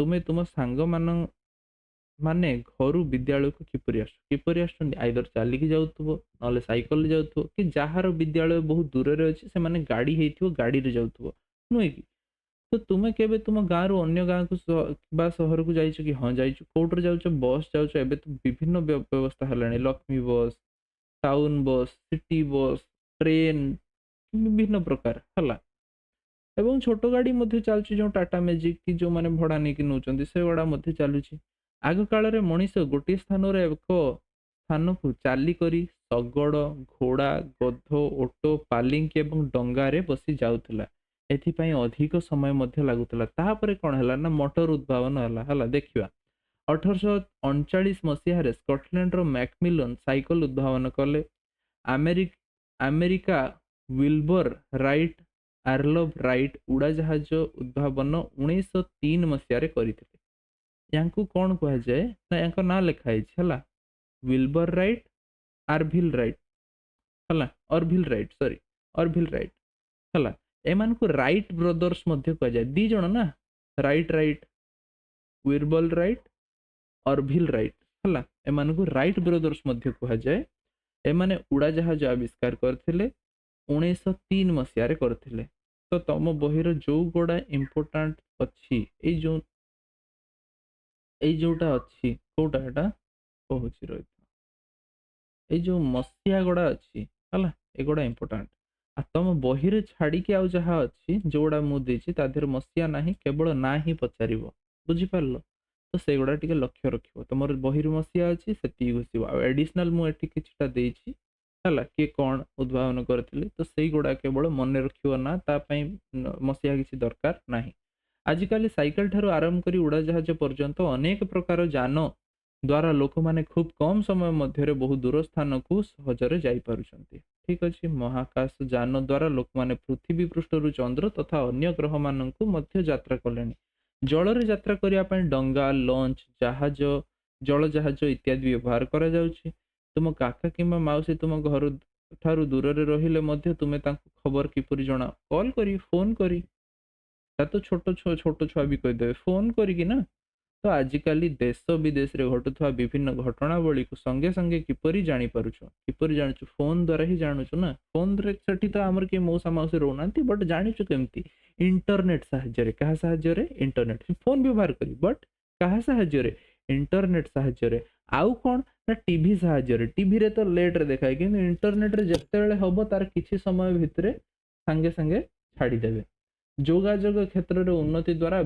ତୁମେ ତୁମ ସାଙ୍ଗମାନ ମାନେ ଘରୁ ବିଦ୍ୟାଳୟକୁ କିପରି ଆସୁଛନ୍ତି? ଆଇଦର ଚାଲିକି ଯାଉଥିବ, ନହେଲେ ସାଇକେଲରେ ଯାଉଥିବ, କି ଯାହାର ବିଦ୍ୟାଳୟ ବହୁତ ଦୂରରେ ଅଛି ସେମାନେ ଗାଡି ହେଇଥିବ, ଗାଡିରେ ଯାଉଥିବ, ନୁହେଁ କି? ତ ତୁମେ କେବେ ତୁମ ଗାଁରୁ ଅନ୍ୟ ଗାଁକୁ ବା ସହରକୁ ଯାଇଛ କି? ହଁ ଯାଇଛୁ। କୋଉଥିରେ ଯାଉଛ? ବସ୍ ଯାଉଛ। ଏବେ ତ ବିଭିନ୍ନ ବ୍ୟବସ୍ଥା ହେଲାଣି, Lakshmi bus, town bus, city bus, train, ବିଭିନ୍ନ ପ୍ରକାର ହେଲା। ଏବଂ ଛୋଟ ଗାଡି ମଧ୍ୟ ଚାଲୁଛି, ଯୋଉ ଟାଟା ମ୍ୟାଜିକ କି ଯୋଉମାନେ ଭଡା ନେଇକି ନଉଛନ୍ତି ସେଗୁଡା ମଧ୍ୟ ଚାଲୁଛି। ଆଗ କାଳରେ ମଣିଷ ଗୋଟିଏ ସ୍ଥାନରୁ ଏକ ସ୍ଥାନକୁ ଚାଲିକରି ଶଗଡ଼, ଘୋଡା, ଗଧ, ଓଟ, ପାଲିଙ୍କି ଏବଂ ଡଙ୍ଗାରେ ବସି ଯାଉଥିଲା। ଏଥିପାଇଁ ଅଧିକ ସମୟ ମଧ୍ୟ ଲାଗୁଥିଲା। ତାପରେ କଣ ହେଲା ନା ମଟର ଉଦ୍ଭାବନ ହେଲା ଦେଖିବା। 1839 ମସିହାରେ ସ୍କଟଲ୍ୟାଣ୍ଡର ମ୍ୟାକମିଲନ ସାଇକେଲ ଉଦ୍ଭାବନ କଲେ। ଆମେରିକା ୱିଲବର ରାଇଟ ଆର୍ଲଭ ରାଇଟ ଉଡାଜାହାଜ ଉଦ୍ଭାବନ 1903 ମସିହାରେ କରିଥିଲେ। ୟାଙ୍କୁ କଣ କୁହାଯାଏ ନା ୟାଙ୍କ ନାଁ ଲେଖା ହେଇଛି ହେଲା। विल्बर राइट, आरभिल राइट है, अर्भिल राइट सॉरी, अर्भिल राइट है, एमान को राइट ब्रदर्स मध्य कह जाए, दी जण ना, Wright Wright, Wilbur Wright, Orville Wright है, एमान को राइट ब्रदर्स मध्य कह जाए। एमाने उड़ाजाहाज आविष्कार करथिले 1903 मसीह करथिले। तो तम बहिर जो गुड़ा इम्पोर्टाट अच्छी एई जोटा अच्छी कोटा एटा कहूँ रही एई जो मसीहा गुड़ा अच्छी है एगुड़ा इम्पोर्टाट आ तुम बही छाड़ी आउ जहाँ अच्छी जोड़ा मुझे तादेह मसीहा ना केवल ना ही पचार बुझिपार तो से गुड़ा टे लक्ष्य रख तुम बही मसीहा अच्छी से घुषब आडिशनाल मुझे कि है किए कौन उद्भावन करते तो से गुड़ा केवल मन रखियो ना तापाई मसीहा किसी दरकार ना। आजिकाली साइकेल ठारू आरंभ कर उड़ाजाहाज पर्यंत अनेक प्रकार जान द्वारा लोक माने खूब कम समय मध्य बहुत दूर स्थान को सहजरे जापरुंट। ठीक अच्छे महाकाश जान द्वारा लोक माने पृथ्वी पृष्ठर चंद्र तथा अन्य ग्रह मान यात्रा कले। जल यात्रा करने डंगा लंच जहाज जल जहाज इत्यादि व्यवहार करा जाउछि। तुम काका किंबा माउसी तुम घर ठारू दूर रहिले तुम्हें खबर किपरि जना कॉल करी फोन करी तो छोट छुआ भी कहीदेवे फोन करी ना। तो आजिकाली देश विदेश रे घटुवा विभिन्न घटनावली को संगे संगे किपरि जानी पारुछ किपरि जानुछु फोन द्वारा ही जानुछु ना। फोन रे सेठी तो आमर के मौसा मौसी रहउनांती बट जानिछु केमती इंटरनेट साहाय्य रे कहा साहाय्य रे इंटरनेट फोन व्यवहार करी बट कहा साहाय्य रे इंटरनेट साहाय्य रे आउ कोन ना टीवी साहाय्य रे टीवी रे तो लेट रे देखाय किंतु इंटरनेट रे जत्ते बेले हबो तार किछि समय भितरे संगे संगे छाड़ी देबे। जोगाजोग क्षेत्र रे उन्नति द्वारा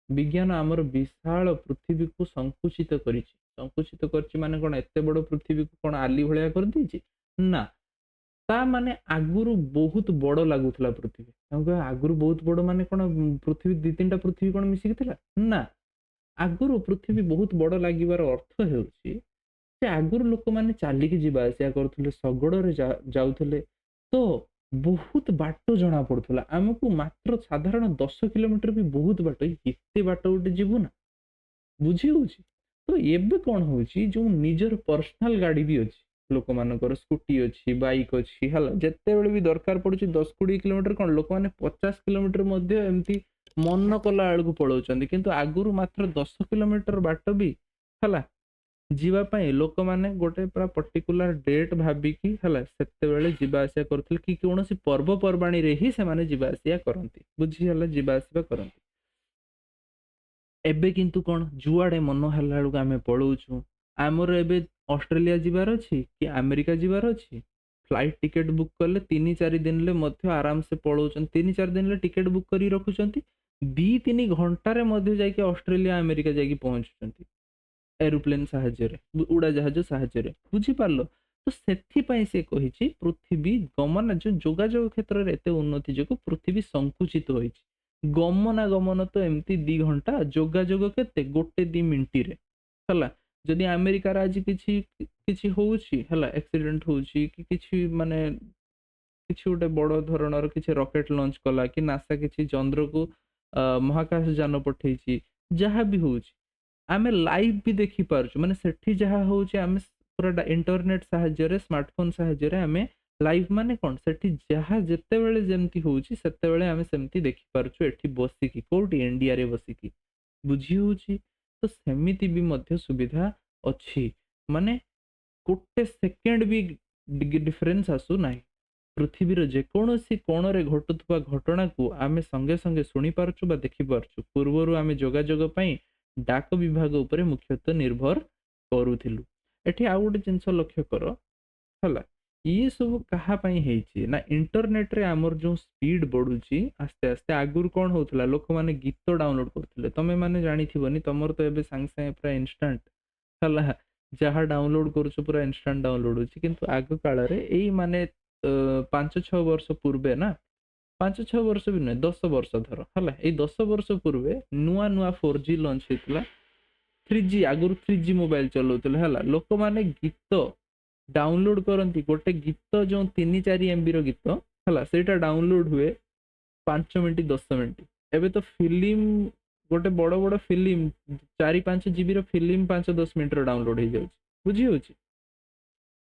विज्ञान आमर विशाल पृथ्वी को संकुचित करिछि माने कोन एते बड़ पृथ्वी को कोन आली भलिया कर दिछि ना। ता माने आगुरु बहुत बड़ लागुथला पृथ्वी क्योंकि आगुरु बहुत बड़ माने कोन पृथ्वी दी तीनटा पृथ्वी कोन मिसिक थिला ना। आगुरु पृथ्वी बहुत बड़ लागिबार अर्थ हेउछि से आगुरु लोक माने चालिकी जीवा आसिया करथुले शगड़रे जाउथुले तो बहुत बाट जना पड़ुला आमको मात्र साधारण 10 किलोमीटर भी बहुत बाट एते बाट गोटे जीवु ना बुझी होउछि। तो एबे कौन होउछि जो निजर पर्सनल गाड़ी भी अछि लोक मानकर स्कूटी अछि बाइक अछि हला जत्ते बेले भी दरकार पड़ुछि 10-20 किलोमीटर कोन लोक माने 50 किलोमीटर मध्ये एमती मन कला आड़ को पळौचंदी किंतु आगुरु मात्र 10 किलोमीटर बाट भी हला जीवा पाई लोक माने गोटे पूरा पर्टिकुलर डेट भाबिकी हला सेते बेले जीवा आसिया करथि कि कोनोसी पर्व पर्बाणी रे ही से माने जीवा आसिया करंती बुझी हला जीवा आसिया करंती। एबे किंतु कोन जुआडे मन हल्ला बेलू आमे पळौछु आमर एबे ऑस्ट्रेलिया जीवार अछि कि अमेरिका जीवार अछि फ्लाइट टिकेट बुक करले 3-4 दिन ले मध्य आराम से पळौछन 3-4 दिन ले टिकेट बुक करी रखुचंती 2-3 घंटा रे मध्य जाई ऑस्ट्रेलिया अमेरिका जाई पहुंचुचंती एरोप्लेन साहाय्य उड़ाजाहाज साहाय्य बुझी पारलो। तो सेथिपाई से कहिछि पृथ्वी गमन जो जोगाजोग क्षेत्र रे एते उन्नति जो पृथ्वी संकुचित होइछि गमनागमन तो एमती 2 घंटा जोगाजोग केते 1-2 मिनिट रे हला जदि अमेरिका रे आज किछि किछि होउछि हला एक्सीडेंट होउछि कि किछि माने किछि गोटे बड़ धरणर किछि रॉकेट लॉन्च कला कि नासा किछि चंद्र को महाकाश जान पठेइछि जहाँ भी होउछि आमे लाइव भी देखि पारछु माने सेठी जहाँ होउछि आमे पूरा इंटरनेट साहाय्य रे स्मार्टफोन साहाय्य रे आमे लाइव माने कोन सेठी जहाँ जेते बेले जेमती होउछि सेते बेले आमे सेमती देखि पारछु एठी बसिकी कोठी इंडिया रे बसिकी बुझी होउछि। तो सेमिति भी मध्य सुविधा अछि माने गोटे सेकेंड भी डिफरेंस आसु नाही पृथ्वीर जेकोसी कोण रे घटुवा घटना को आमे संगे संगे सुनी पारछु बा देखि पारछु पूर्वरु आमे जोगाजोग पई डाक विभाग उपरे मुख्यतः निर्भर करूथिलु। एठी आ गोटे जिंस लक्ष्य कर हला ये सब कहा पई हेछि ना इंटरनेट रे हमर जो स्पीड बढ़ुची आस्ते आस्ते आगुर कोन होतला लोक माने गीत डाउनलोड करथिले तमे माने जानि थिबोनी तमर तो एबे संग संग पूरा इंस्टेंट हला जहाँ डाउनलोड करूछ पूरा इंस्टेंट डाउनलोड होछि किंतु आगु काल रे एई माने 5-6 वर्ष पूर्वे ना 5-6 वर्ष भी नुहे 10 वर्ष धर हला ए 10 वर्ष पूर्वे नुआ नुआ 4G launch हेतला 3G आगुर 3G mobile चलाउतले हला लोक माने गीत डाउनलोड करंती गोटे गीत जो 3-4 MB रो गीत हला सेटा डाउनलोड हुए 5 मिनिट 10 मिनिट एबे तो फिल्म गोटे बड़ बड़ फिल्म 4-5 GB रो फिल्म 5-10 मिनिट रो डाउनलोड हो जाउछ ବୁଝି ହଉଛି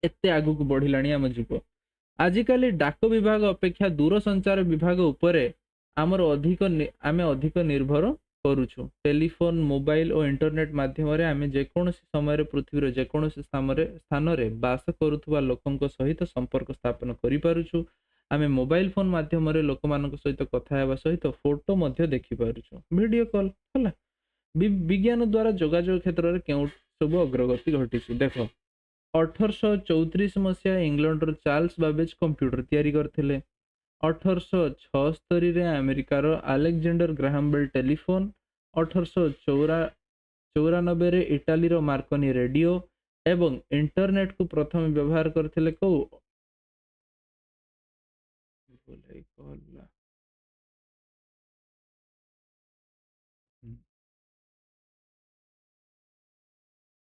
ଏତେ ଆଗକୁ ବଢିଲାଣି ଆମ ଯୁଗ। ଆଜିକାଲି ଡାକ ବିଭାଗ ଅପେକ୍ଷା ଦୂରସଞ୍ଚାର ବିଭାଗ ଉପରେ ଆମେ ଅଧିକ ନିର୍ଭର କରୁଛୁ। ଟେଲିଫୋନ, ମୋବାଇଲ ଓ ଇଣ୍ଟରନେଟ ମାଧ୍ୟମରେ ଆମେ ଯେକୌଣସି ସମୟରେ ପୃଥିବୀର ଯେକୌଣସି ସ୍ଥାନରେ ବାସ କରୁଥିବା ଲୋକଙ୍କ ସହିତ ସମ୍ପର୍କ ସ୍ଥାପନ କରିପାରୁଛୁ। ଆମେ ମୋବାଇଲ ଫୋନ ମାଧ୍ୟମରେ ଲୋକମାନଙ୍କ ସହିତ କଥା ହେବା ସହିତ ଫଟୋ ମଧ୍ୟ ଦେଖିପାରୁଛୁ, ଭିଡିଓ କଲ ହେଲା। ବିଜ୍ଞାନ ଦ୍ୱାରା ଯୋଗାଯୋଗ କ୍ଷେତ୍ରରେ କେଉଁ ସବୁ ଅଗ୍ରଗତି ଘଟିଛି ଦେଖ। 1834 ମସିହା ଇଂଲଣ୍ଡର ଚାର୍ଲସ ବାବେଜ କମ୍ପ୍ୟୁଟର ତିଆରି କରିଥିଲେ। 1876 ଆମେରିକାର ଆଲେକ୍ଜାଣ୍ଡର ଗ୍ରାହାମ ବେଲ ଟେଲିଫୋନ, 1894 ଇଟାଲୀର ମାର୍କୋନି ରେଡିଓ ଏବଂ ଇଣ୍ଟରନେଟକୁ ପ୍ରଥମେ ବ୍ୟବହାର କରିଥିଲେ କୋଉ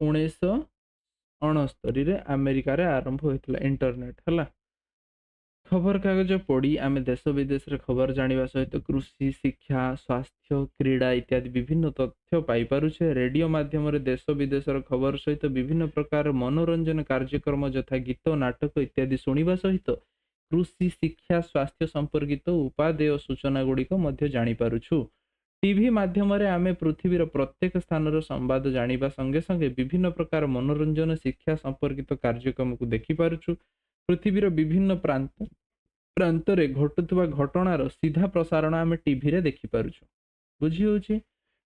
1969 ଆମେରିକାରେ ଆରମ୍ଭ ହୋଇଥିଲା ଇଣ୍ଟରନେଟ ହେଲା। ଖବରକାଗଜ ପଢି ଆମେ ଦେଶ ବିଦେଶରେ ଖବର ଜାଣିବା ସହିତ କୃଷି, ଶିକ୍ଷା, ସ୍ୱାସ୍ଥ୍ୟ, କ୍ରୀଡ଼ା ଇତ୍ୟାଦି ବିଭିନ୍ନ ତଥ୍ୟ ପାଇପାରୁଛେ। ରେଡିଓ ମାଧ୍ୟମରେ ଦେଶ ବିଦେଶର ଖବର ସହିତ ବିଭିନ୍ନ ପ୍ରକାର ମନୋରଞ୍ଜନ କାର୍ଯ୍ୟକ୍ରମ ଯଥା ଗୀତ, ନାଟକ ଇତ୍ୟାଦି ଶୁଣିବା ସହିତ କୃଷି, ଶିକ୍ଷା, ସ୍ୱାସ୍ଥ୍ୟ ସମ୍ପର୍କିତ ଉପାଦେୟ ସୂଚନା ଗୁଡିକ ମଧ୍ୟ ଜାଣିପାରୁଛୁ। ଟିଭି ମାଧ୍ୟମରେ ଆମେ ପୃଥିବୀର ପ୍ରତ୍ୟେକ ସ୍ଥାନର ସମ୍ବାଦ ଜାଣିବା ସଙ୍ଗେ ସଙ୍ଗେ ବିଭିନ୍ନ ପ୍ରକାର ମନୋରଞ୍ଜନ, ଶିକ୍ଷା ସମ୍ପର୍କିତ କାର୍ଯ୍ୟକ୍ରମକୁ ଦେଖିପାରୁଛୁ। ପୃଥିବୀର ବିଭିନ୍ନ ପ୍ରାନ୍ତରେ ଘଟୁଥିବା ଘଟଣାର ସିଧା ପ୍ରସାରଣ ଆମେ ଟିଭିରେ ଦେଖିପାରୁଛୁ। ବୁଝି ହଉଛି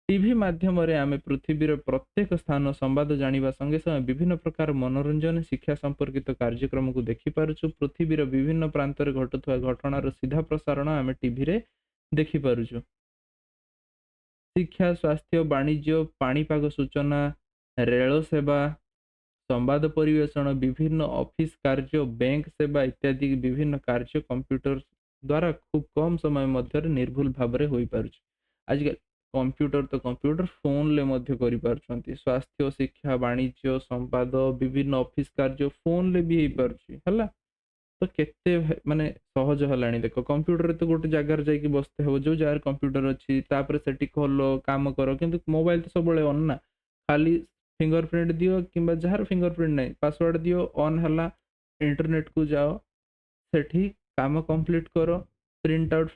ଟିଭି ମାଧ୍ୟମରେ ଆମେ ପୃଥିବୀର ପ୍ରତ୍ୟେକ ସ୍ଥାନ ସମ୍ବାଦ ଜାଣିବା ସଙ୍ଗେ ସଙ୍ଗେ ବିଭିନ୍ନ ପ୍ରକାର ମନୋରଞ୍ଜନ, ଶିକ୍ଷା ସମ୍ପର୍କିତ କାର୍ଯ୍ୟକ୍ରମକୁ ଦେଖିପାରୁଛୁ। ପୃଥିବୀର ବିଭିନ୍ନ ପ୍ରାନ୍ତରେ ଘଟୁଥିବା ଘଟଣାର ସିଧା ପ୍ରସାରଣ ଆମେ ଟିଭିରେ ଦେଖିପାରୁଛୁ। ଶିକ୍ଷା, ସ୍ୱାସ୍ଥ୍ୟ, ବାଣିଜ୍ୟ, ପାଣିପାଗ ସୂଚନା, ରେଳ ସେବା, ସମ୍ବାଦ ପରିବେଷଣ, ବିଭିନ୍ନ ଅଫିସ କାର୍ଯ୍ୟ, ବ୍ୟାଙ୍କ ସେବା ଇତ୍ୟାଦି ବିଭିନ୍ନ କାର୍ଯ୍ୟ କମ୍ପ୍ୟୁଟର ଦ୍ୱାରା ଖୁବ୍ କମ ସମୟ ମଧ୍ୟରେ ନିର୍ଭୁଲ ଭାବରେ ହୋଇପାରୁଛି। ଆଜିକାଲି କମ୍ପ୍ୟୁଟର ଫୋନରେ ମଧ୍ୟ କରିପାରୁଛନ୍ତି। ସ୍ୱାସ୍ଥ୍ୟ, ଶିକ୍ଷା, ବାଣିଜ୍ୟ, ସମ୍ବାଦ, ବିଭିନ୍ନ ଅଫିସ କାର୍ଯ୍ୟ ଫୋନରେ ବି ହେଇପାରୁଛି ହେଲା। ତ କେତେ ମାନେ ସହଜ ହେଲାଣି ଦେଖ। କମ୍ପ୍ୟୁଟରରେ ତ ଗୋଟେ ଜାଗାରେ ଯାଇକି ବସତେ ହବ, ଯୋଉ ଜାଗାରେ କମ୍ପ୍ୟୁଟର ଅଛି ତାପରେ ସେଠି ଖୋଲ, କାମ କର। କିନ୍ତୁ ମୋବାଇଲ ତ ସବୁବେଳେ ଅନ୍ ନା, ଖାଲି ଫିଙ୍ଗର ପ୍ରିଣ୍ଟ ଦିଅ କିମ୍ବା ଯାହାର ଫିଙ୍ଗର ପ୍ରିଣ୍ଟ ନାହିଁ ପାସୱାର୍ଡ ଦିଅ, ଅନ୍ ହେଲା, ଇଣ୍ଟରନେଟକୁ ଯାଅ, ସେଠି କାମ କମ୍ପ୍ଲିଟ କର। ପ୍ରିଣ୍ଟ ଆଉଟ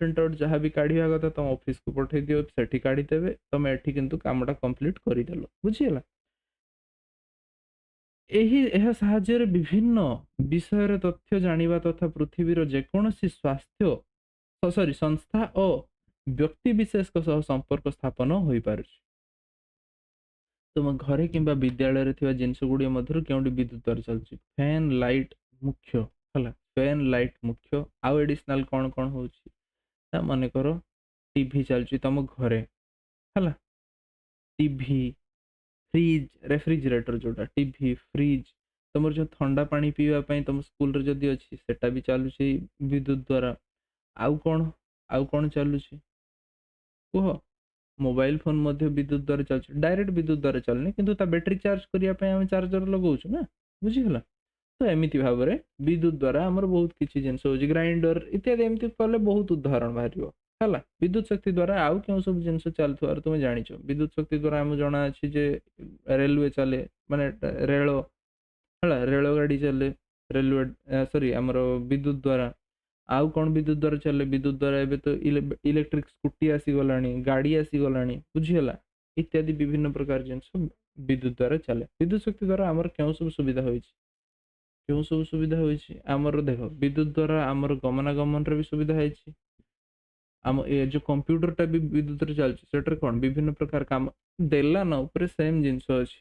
ଯାହା ବି କାଢିବା କଥା ତମ ଅଫିସକୁ ପଠେଇ ଦିଅ, ସେଠି କାଢିଦେବେ। ତମେ ଏଠି କିନ୍ତୁ କାମଟା କମ୍ପ୍ଲିଟ କରିଦେଲ, ବୁଝିହେଲା। ଏହା ସାହାଯ୍ୟରେ ବିଭିନ୍ନ ବିଷୟରେ ତଥ୍ୟ ଜାଣିବା ତଥା ପୃଥିବୀର ଯେକୌଣସି ସଂସ୍ଥା ଓ ବ୍ୟକ୍ତି ବିଶେଷଙ୍କ ସହ ସମ୍ପର୍କ ସ୍ଥାପନ ହୋଇପାରୁଛି। ତୁମ ଘରେ କିମ୍ବା ବିଦ୍ୟାଳୟରେ ଥିବା ଜିନିଷ ଗୁଡ଼ିକ ମଧ୍ୟରୁ କେଉଁଠି ବିଦ୍ୟୁତ ଦ୍ୱାରା ଚାଲୁଛି? ଫ୍ୟାନ୍, ଲାଇଟ୍ ମୁଖ୍ୟ ହେଲା। ଫ୍ୟାନ୍, ଲାଇଟ୍ ମୁଖ୍ୟ। ଆଉ ଏଡିସନାଲ କଣ କଣ ହଉଛି ନା, ମନେକର ଟିଭି ଚାଲୁଛି ତମ ଘରେ ହେଲା। ଟିଭି, ଫ୍ରିଜ, ରେଫ୍ରିଜରେଟର ଯୋଉଟା, ଟିଭି, ଫ୍ରିଜ, ତମର ଯୋଉ ଥଣ୍ଡା ପାଣି ପିଇବା ପାଇଁ ତମ ସ୍କୁଲରେ ଯଦି ଅଛି ସେଟା ବି ଚାଲୁଛି ବିଦ୍ୟୁତ ଦ୍ୱାରା। ଆଉ କଣ ଚାଲୁଛି କୁହ? ମୋବାଇଲ ଫୋନ ମଧ୍ୟ ବିଦ୍ୟୁତ ଦ୍ୱାରା ଚାଲୁଛି। ଡାଇରେକ୍ଟ ବିଦ୍ୟୁତ ଦ୍ୱାରା ଚାଲୁନି, କିନ୍ତୁ ତା ବ୍ୟାଟେରୀ ଚାର୍ଜ କରିବା ପାଇଁ ଆମେ ଚାର୍ଜର ଲଗାଉଛୁ ନା, ବୁଝିଗଲା। ତ ଏମିତି ଭାବରେ ବିଦ୍ୟୁତ ଦ୍ୱାରା ଆମର ବହୁତ କିଛି ଜିନିଷ ହଉଛି। ଗ୍ରାଇଣ୍ଡର ଇତ୍ୟାଦି ଏମିତି କଲେ ବହୁତ ଉଦାହରଣ ବାହାରିବ ହେଲା। ବିଦ୍ୟୁତ ଶକ୍ତି ଦ୍ୱାରା ଆଉ କେଉଁ ସବୁ ଜିନିଷ ଚାଲୁଥିବାର ତୁମେ ଜାଣିଛ? ବିଦ୍ୟୁତ ଶକ୍ତି ଦ୍ୱାରା ଆମକୁ ଜଣା ଅଛି ଯେ ରେଲୱେ ଚାଲେ, ମାନେ ରେଳ ହେଲା, ରେଳଗାଡି ଚାଲେ ଆମର ବିଦ୍ୟୁତ ଦ୍ୱାରା। ଆଉ କଣ ବିଦ୍ୟୁତ ଦ୍ୱାରା ଚାଲେ? ବିଦ୍ୟୁତ ଦ୍ୱାରା ଏବେ ତ ଇଲେକ୍ଟ୍ରିକ ସ୍କୁଟି ଆସିଗଲାଣି, ଗାଡି ଆସିଗଲାଣି, ବୁଝିଗଲା। ଇତ୍ୟାଦି ବିଭିନ୍ନ ପ୍ରକାର ଜିନିଷ ବିଦ୍ୟୁତ ଦ୍ୱାରା ଚାଲେ। ବିଦ୍ୟୁତ ଶକ୍ତି ଦ୍ୱାରା ଆମର କେଉଁ ସବୁ ସୁବିଧା ହୋଇଛି? ଆମର ଦେଖ, ବିଦ୍ୟୁତ ଦ୍ୱାରା ଆମର ଗମନାଗମନରେ ବି ସୁବିଧା ହେଇଛି। ଆମ ଏ ଯୋଉ କମ୍ପ୍ୟୁଟରଟା ବି ବିଦ୍ୟୁତରେ ଚାଲୁଛି, ସେଟାରେ କଣ ବିଭିନ୍ନ ପ୍ରକାର କାମ ଦେଲା ନା ଉପରେ ସେମ୍ ଜିନିଷ ଅଛି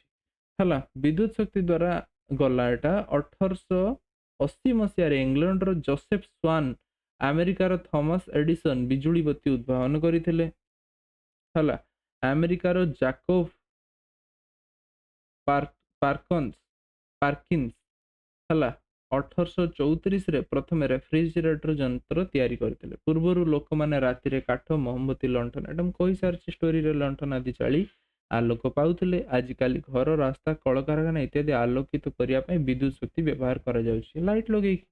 ହେଲା। ବିଦ୍ୟୁତ ଶକ୍ତି ଦ୍ୱାରା ଗଲା ଏଟା 1880 ମସିହାରେ ଇଂଲଣ୍ଡର ଜୋସେଫ ସ୍ୱାନ ଆମେରିକାର ଥମସ ଏଡିସନ ବିଜୁଳି ବତୀ ଉଦ୍ଭାବନ କରିଥିଲେ ହେଲା। ଆମେରିକାର ଜାକୋବ ପାର୍କିନ୍ସ ହେଲା 1834ରେ ପ୍ରଥମେ ରେଫ୍ରିଜରେଟର ଯନ୍ତ୍ର ତିଆରି କରିଥିଲେ। ପୂର୍ବରୁ ଲୋକମାନେ ରାତିରେ କାଠ, ମହମବତୀ, ଲଣ୍ଠନ, ଏଟା ମୁଁ କହିସାରିଛି ଷ୍ଟୋରିରେ, ଲଣ୍ଠନ ଆଦି ଜାଳି ଆଲୋକ ପାଉଥିଲେ। ଆଜିକାଲି ଘର, ରାସ୍ତା, କଳକାରଖାନା ଇତ୍ୟାଦି ଆଲୋକିତ କରିବା ପାଇଁ ବିଦ୍ୟୁତ ଶକ୍ତି ବ୍ୟବହାର କରାଯାଉଛି ଲାଇଟ୍ ଲଗେଇକି।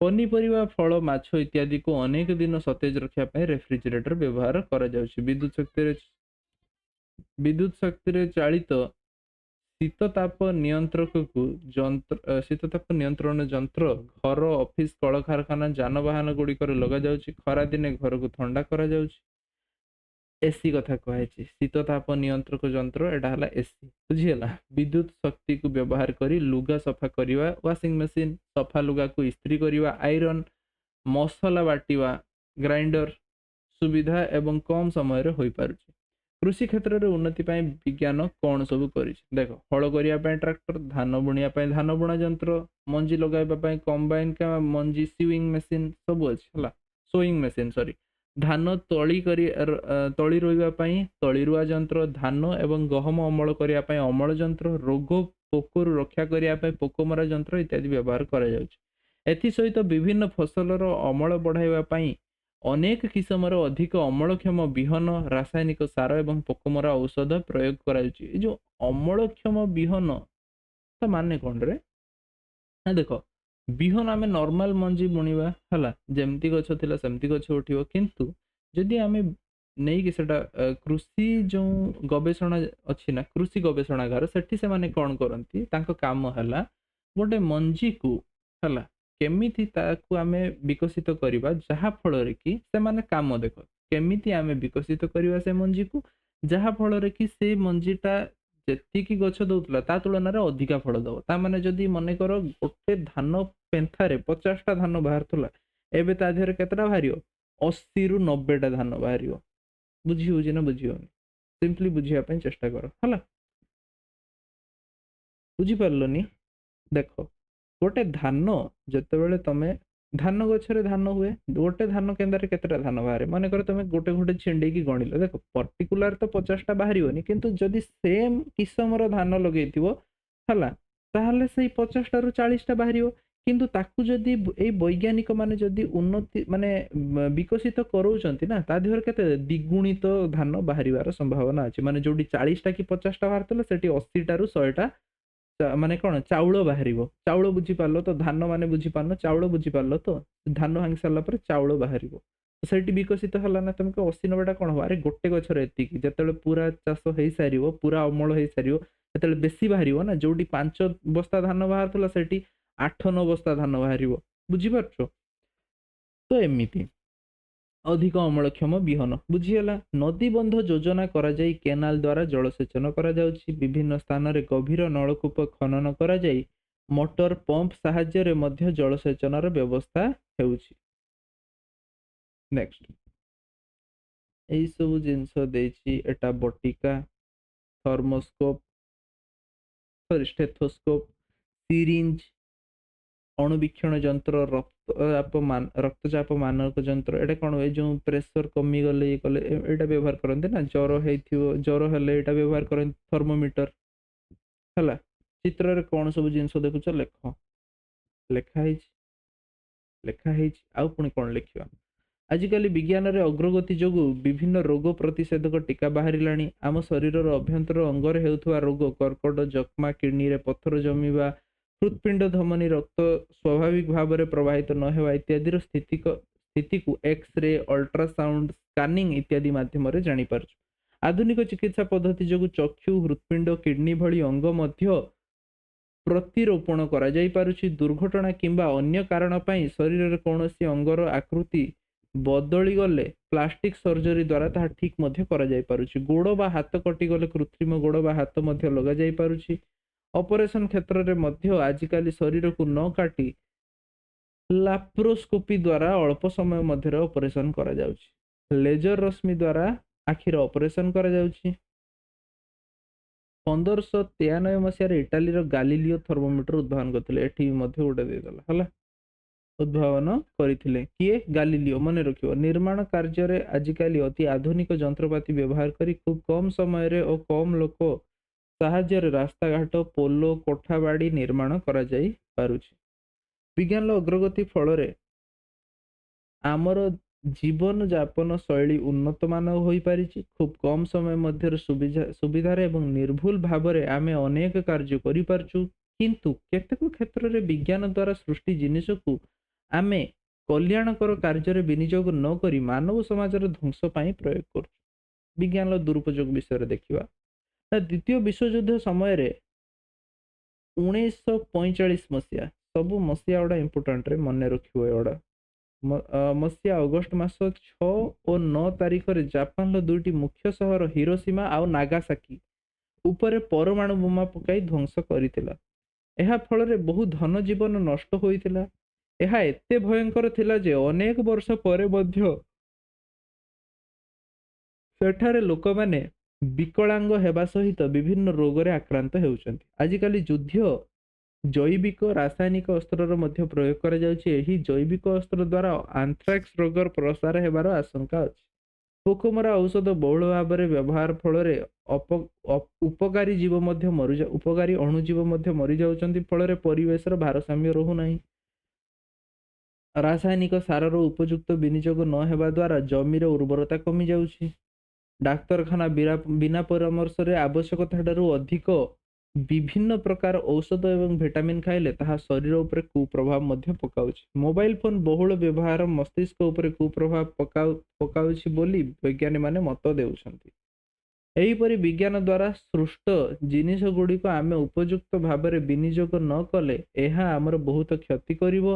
ପନିପରିବା, ଫଳ, ମାଛ ଇତ୍ୟାଦିକୁ ଅନେକ ଦିନ ସତେଜ ରଖିବା ପାଇଁ ରେଫ୍ରିଜରେଟର ବ୍ୟବହାର କରାଯାଉଛି। ବିଦ୍ୟୁତ ଶକ୍ତିରେ ଚାଳିତ ଶୀତତାପ ନିୟନ୍ତ୍ରକକୁ ଶୀତତାପ ନିୟନ୍ତ୍ରଣ ଯନ୍ତ୍ର ଘର, ଅଫିସ, କଳକାରଖାନା, ଯାନବାହନ ଗୁଡ଼ିକରେ ଲଗାଯାଉଛି। ଖରାଦିନେ ଘରକୁ ଥଣ୍ଡା କରାଯାଉଛି। एसी कथा कहुई शीतताप नियंत्रक यंत्र एटा हला एसी बुझीगला। विद्युत शक्ति को व्यवहार करी लुगा सफा करवा, वाशिंग मशीन सफा लुगा को इस्त्री करवा, आयरन, मसला बाटिवा, ग्राइंडर सुविधा एवं कम समय रे होई पारुछि। कृषि क्षेत्र रे उन्नति पाई विज्ञान कौन सब करिछि देख, हल करिया पाई ट्रैक्टर, धान बुणिया पाई धान बुणा यंत्र, मंजी लगाइबा पाई कंबाइन का मंजी सीविंग मशीन सब अछि हला, सोइंग मशीन सॉरी, धान तली रोइबा पाई तली रुआ यंत्र, धान एवं गहम अमल करिया पाई अमल यंत्र, रोग पोकरु रक्षा करिया पाई पोकमरा यंत्र इत्यादि व्यवहार करा जाउछि। एथि सहित विभिन्न फसलर अमल बढ़ाइबा पाई अनेक किसमर अधिक अमलक्षम बिहन, रासायनिक सार एवं पोकमरा औषध प्रयोग करा जाउछि। ए जो अमलक्षम बिहन त माने कोन रे ना देख, बिहन आमे नॉर्मल मंजी बुणीबा हला, जेमती गछ थिला सेमती गछ उठिबो, किंतु जदि आमे नहीं कि सेटा कृषि जो गवेषणा अच्छी ना, कृषि गवेषणागार सेठी से माने कौन करती, तांको काम हला गोटे मंजी को हला केमिति ताकू आमे विकसित करिबा, जहा फल रे कि से माने काम देख केमिति आमे विकसित करिबा से मंजी को, जहा फल रे कि से मंजीटा जेतिकी गछ दउतला ता तुलना रे अधिका फल दव। ता माने जदि मने करो गोटे धान पेंथारे 50टा धान बाहरतला, एबे ता देहरे केतरा बाहरियो 80 रु 90टा धान बाहरियो। बुझी होची ना बुझी होनी, सिंपली बुझिया ପାଇଁ चेष्टा करो हला। बुझी पारलोनी देख, गोटे धान जेतेबेले तमे धान गछरे धान हुए, गोटे धान केंदारे केतटा धान बाहरे, माने करो तमे गोटे गोटे छिंडे की गणिलो, देखो पर्टिकुलर तो 50टा बाहरियोनी, किंतु जदि सेम किसमर धान लगेइथिबो हला, ताहले सेही 50टा रु 40टा बाहरियो। किंतु ताकू जदि ए वैज्ञानिक माने जदि उन्नति माने विकसित करौचंती ना, ता देहर केते द्विगुणित धान बाहरिवार संभावना अछि। माने जोडी 40टा कि 50टा बाहरतले सेठी 80टा रु 100टा माने कौन चाउल बाहरिबो। चाउल बुझी पारलो तो, धान माने बुझी पारलो, चाउल बुझी पारलो तो, धान भांगी सारला पर चाउल बाहरिबो। सेठी विकसित हला ना, तुमको 80-90टा कोन हो, अरे गोटे गछरे एतिकी जेतेले पूरा चाष हेई सारिबो, पूरा अमल हेई सारिबो, सेतेले बेसी बाहरिबो ना। जोडी 5 बस्ता धान बाहरतला सेठी 8-9 बस्ता धान बाहरिबो। बुझी पारछो तो एमिति अधिक अमलक्षम बिहन बुझीगला। नदी बंध योजना करा जाई, केनाल द्वारा जलसेचन करा जाउछि। विभिन्न स्थान रे गभीर नलकूप खनन करा जाई, मोटर पंप साहाय्य रे मध्य जलसेचनर व्यवस्था हेउछि। नेक्स्ट एई सब जिंस देछि, एटा बटिका, थर्मोस्कोप सॉरी स्टेथोस्कोप, सिरिंज, अणुवीक्षण यंत्र, रक्तचाप मानक यंत्र, एटा कौन हुए जो प्रेशर कमी गले ये कले एटा व्यवहार करते ना, ज्वर हेइथिबो, ज्वर हेले एटा व्यवहार करते, थर्मोमीटर हला। चित्र रे कौन सब जिंस देखुछ लेख, लेखा हेइछ आउ पुणी कौन लिखिबा। आजिकाली विज्ञान रे अग्रगति जोगु विभिन्न रोग प्रतिषेधक टीका बाहरिलाणी। आम शरीर अभ्यंतर अंगर हेउथुवा रोग, कर्कट, जक्मा, किडनी रे पत्थर जमीबा, हृत्पिंड धमनी रक्त स्वाभाविक भाव में प्रवाहित न हेवा इत्यादि स्थिति को एक्सरे, अल्ट्रासाउंड, स्कानिंग इत्यादि माध्यम रे जानि पारछु। आधुनिक चिकित्सा पद्धति जोगु चक्षु, हृत्पिंड, किडनी भली अंग मध्य प्रतिरोपण करा जाई पारुछि। दुर्घटना किंबा अन्य कारण पई शरीर रे कोनोसी अंगर आकृति बदली गले प्लास्टिक सर्जरी द्वारा ता ठीक मध्य करा जाई पारुछि। गोड़ बा हाथ कटि गले कृत्रिम गोड़ बा हाथ मध्य लगा जाई पारुछि। ऑपरेशन क्षेत्र रे मध्य आजिकाली शरीर को न काटी लाप्रोस्कोपी द्वारा अल्प समय मध्य ऑपरेशन करा जाउछि। लेजर रश्मि द्वारा आखिर ऑपरेशन करा जाउछि। 1593 मसीह इटाली रो गालिलियो थर्मोमीटर उद्भावन करथिले। एठी मध्य गोटे दे देला हला, उद्भावन करिथिले किए, गालिलियो मन रखियो। निर्माण कार्य रे आजिकाली अति आधुनिक यंत्रपाति व्यवहार करी खूब कम समय रे और कम लोक साहाय्य रे रास्ता घाट, पोलो, कोठा बाड़ी निर्माण करा जाई पारुछि। विज्ञान अग्रगति फल रे आमर जीवन यापन शैली उन्नत मान होई पारिछि। खूब कम समय मध्य सुविधा रे एवं निर्भुल भाव रे आमे अनेक कार्य करि पारछु। किंतु केतेक क्षेत्र रे विज्ञान द्वारा सृष्टि जिनिस को आमे कल्याणकर कार्य रे विनियोग न करी मानव समाज रे ध्वंस पई प्रयोग करछु। विज्ञान दुरुपयोग विषय रे देखिबा। द्वितीय विश्वयुद्ध समय रे 1945 ମସିହା, ସବୁ ମସିହା ଗୁଡ଼ା ଇମ୍ପୋର୍ଟାଣ୍ଟରେ ମନେ ରଖିବ ଏଗୁଡ଼ା। ମସିହା ଅଗଷ୍ଟ ମାସ 6 ଓ 9 ତାରିଖରେ ଜାପାନର ଦୁଇଟି ମୁଖ୍ୟ ସହର ହିରୋସୀମା ଆଉ ନାଗାସାକି ଉପରେ ପରମାଣୁ ବୋମା ପକାଇ ଧ୍ୱଂସ କରିଥିଲା। ଏହା ଫଳରେ ବହୁ ଧନ ଜୀବନ ନଷ୍ଟ ହୋଇଥିଲା। ଏହା ଏତେ ଭୟଙ୍କର ଥିଲା ଯେ ଅନେକ ବର୍ଷ ପରେ ମଧ୍ୟ ସେଠାରେ ଲୋକମାନେ ବିକଳାଙ୍ଗ ହେବା ସହିତ ବିଭିନ୍ନ ରୋଗରେ ଆକ୍ରାନ୍ତ ହେଉଛନ୍ତି। ଆଜିକାଲି ଯୁଦ୍ଧ ଜୈବିକ ରାସାୟନିକ ଅସ୍ତ୍ରର ମଧ୍ୟ ପ୍ରୟୋଗ କରାଯାଉଛି। ଏହି ଜୈବିକ ଅସ୍ତ୍ର ଦ୍ୱାରା ଆନ୍ଥ୍ରାକ୍ସ ରୋଗର ପ୍ରସାର ହେବାର ଆଶଙ୍କା ଅଛି। ପୋକମରା ଔଷଧ ବହୁଳ ଭାବରେ ବ୍ୟବହାର ଫଳରେ ଉପକାରୀ ଅଣୁଜୀବ ମଧ୍ୟ ମରିଯାଉଛନ୍ତି। ଫଳରେ ପରିବେଶର ଭାରସାମ୍ୟ ରହୁନାହିଁ। ରାସାୟନିକ ସାରର ଉପଯୁକ୍ତ ବିନିଯୋଗ ନ ହେବା ଦ୍ୱାରା ଜମିର ଉର୍ବରତା କମି ଯାଉଛି। ଡାକ୍ତରଖାନା ବିନା ପରାମର୍ଶରେ ଆବଶ୍ୟକତା ଠାରୁ ଅଧିକ ବିଭିନ୍ନ ପ୍ରକାର ଔଷଧ ଏବଂ ଭିଟାମିନ୍ ଖାଇଲେ ତାହା ଶରୀର ଉପରେ କୁପ୍ରଭାବ ମଧ୍ୟ ପକାଉଛି। ମୋବାଇଲ ଫୋନ ବହୁଳ ବ୍ୟବହାର ମସ୍ତିଷ୍କ ଉପରେ କୁପ୍ରଭାବ ପକାଉଛି ବୋଲି ବୈଜ୍ଞାନିକମାନେ ମତ ଦେଉଛନ୍ତି। ଏହିପରି ବିଜ୍ଞାନ ଦ୍ୱାରା ସୃଷ୍ଟ ଜିନିଷ ଗୁଡ଼ିକ ଆମେ ଉପଯୁକ୍ତ ଭାବରେ ବିନିଯୋଗ ନ କଲେ ଏହା ଆମର ବହୁତ କ୍ଷତି କରିବ।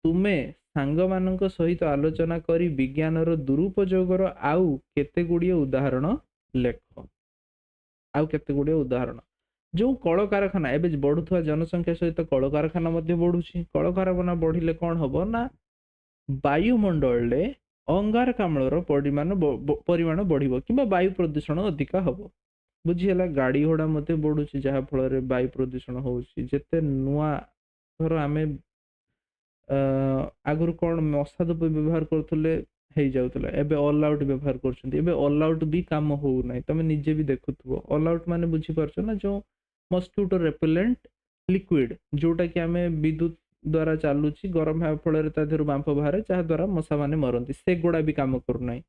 ତୁମେ ସାଙ୍ଗମାନଙ୍କ ସହିତ ଆଲୋଚନା କରି ବିଜ୍ଞାନର ଦୁରୁପଯୋଗର ଆଉ କେତେ ଗୁଡ଼ିଏ ଉଦାହରଣ ଲେଖ। ଆଉ କେତେ ଗୁଡ଼ିଏ ଉଦାହରଣ, ଯେଉଁ କଳକାରଖାନା, ଏବେ ବଢୁଥିବା ଜନସଂଖ୍ୟା ସହିତ କଳକାରଖାନା ମଧ୍ୟ ବଢୁଛି। କଳକାରଖାନା ବଢିଲେ କଣ ହବ ନା ବାୟୁମଣ୍ଡଳରେ ଅଙ୍ଗାରକାମ୍ଳର ପରିମାଣ ବଢିବ କିମ୍ବା ବାୟୁ ପ୍ରଦୂଷଣ ଅଧିକା ହବ। ବୁଝିହେଲା? ଗାଡି ଘୋଡା ମଧ୍ୟ ବଢୁଛି, ଯାହା ଫଳରେ ବାୟୁ ପ୍ରଦୂଷଣ ହଉଛି। ଯେତେ ନୂଆ, ଧର ଆମେ ଆଗରୁ କଣ ମଶା ଧୂପ ବ୍ୟବହାର କରୁଥିଲେ, ହେଇଯାଉଥିଲା, ଏବେ ଅଲ୍ ଆଉଟ୍ ବ୍ୟବହାର କରୁଛନ୍ତି। ଏବେ ଅଲ୍ ଆଉଟ୍ ବି କାମ ହଉନାହିଁ, ତମେ ନିଜେ ବି ଦେଖୁଥିବ। ଅଲ୍ ଆଉଟ୍ ମାନେ ବୁଝିପାରୁଛ ନା, ଯୋଉ ମସ୍କିଟୋ ରେପେଲେଣ୍ଟ ଲିକ୍ୱିଡ, ଯୋଉଟା କି ଆମେ ବିଦ୍ୟୁତ ଦ୍ୱାରା ଚାଲୁଛି, ଗରମ ହେବା ଫଳରେ ତା ଦେହରୁ ବାମ୍ଫ ବାହାରେ, ଯାହା ଦ୍ୱାରା ମଶା ମାନେ ମରନ୍ତି। ସେଗୁଡା ବି କାମ କରୁନାହିଁ।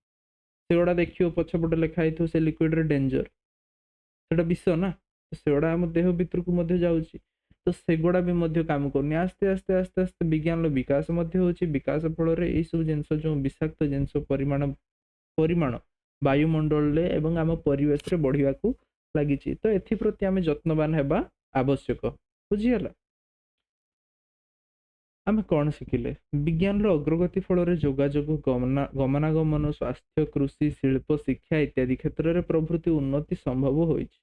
ସେଗୁଡା ଦେଖିବ ପଛପଟେ ଲେଖା ହେଇଥିବ ସେ ଲିକ୍ୱିଡରେ ଡେଞ୍ଜର, ସେଟା ବିଷ ନା, ସେଗୁଡା ଆମ ଦେହ ଭିତରକୁ ମଧ୍ୟ ଯାଉଛି। ତ ସେଗୁଡା ବି ମଧ୍ୟ କାମ କରୁନି। ଆସ୍ତେ ଆସ୍ତେ ଆସ୍ତେ ଆସ୍ତେ ବିଜ୍ଞାନର ବିକାଶ ମଧ୍ୟ ହଉଛି। ବିକାଶ ଫଳରେ ଏଇସବୁ ଜିନିଷ, ଯୋଉ ବିଷାକ୍ତ ଜିନିଷ ପରିମାଣ ବାୟୁମଣ୍ଡଳରେ ଏବଂ ଆମ ପରିବେଶରେ ବଢିବାକୁ ଲାଗିଛି। ତ ଏଥିପ୍ରତି ଆମେ ଯତ୍ନବାନ ହେବା ଆବଶ୍ୟକ। ବୁଝିଗଲା? ଆମେ କଣ ଶିଖିଲେ? ବିଜ୍ଞାନର ଅଗ୍ରଗତି ଫଳରେ ଯୋଗାଯୋଗ, ଗମନାଗମନ, ସ୍ୱାସ୍ଥ୍ୟ, କୃଷି, ଶିଳ୍ପ, ଶିକ୍ଷା ଇତ୍ୟାଦି କ୍ଷେତ୍ରରେ ପ୍ରଭୃତି ଉନ୍ନତି ସମ୍ଭବ ହୋଇଛି।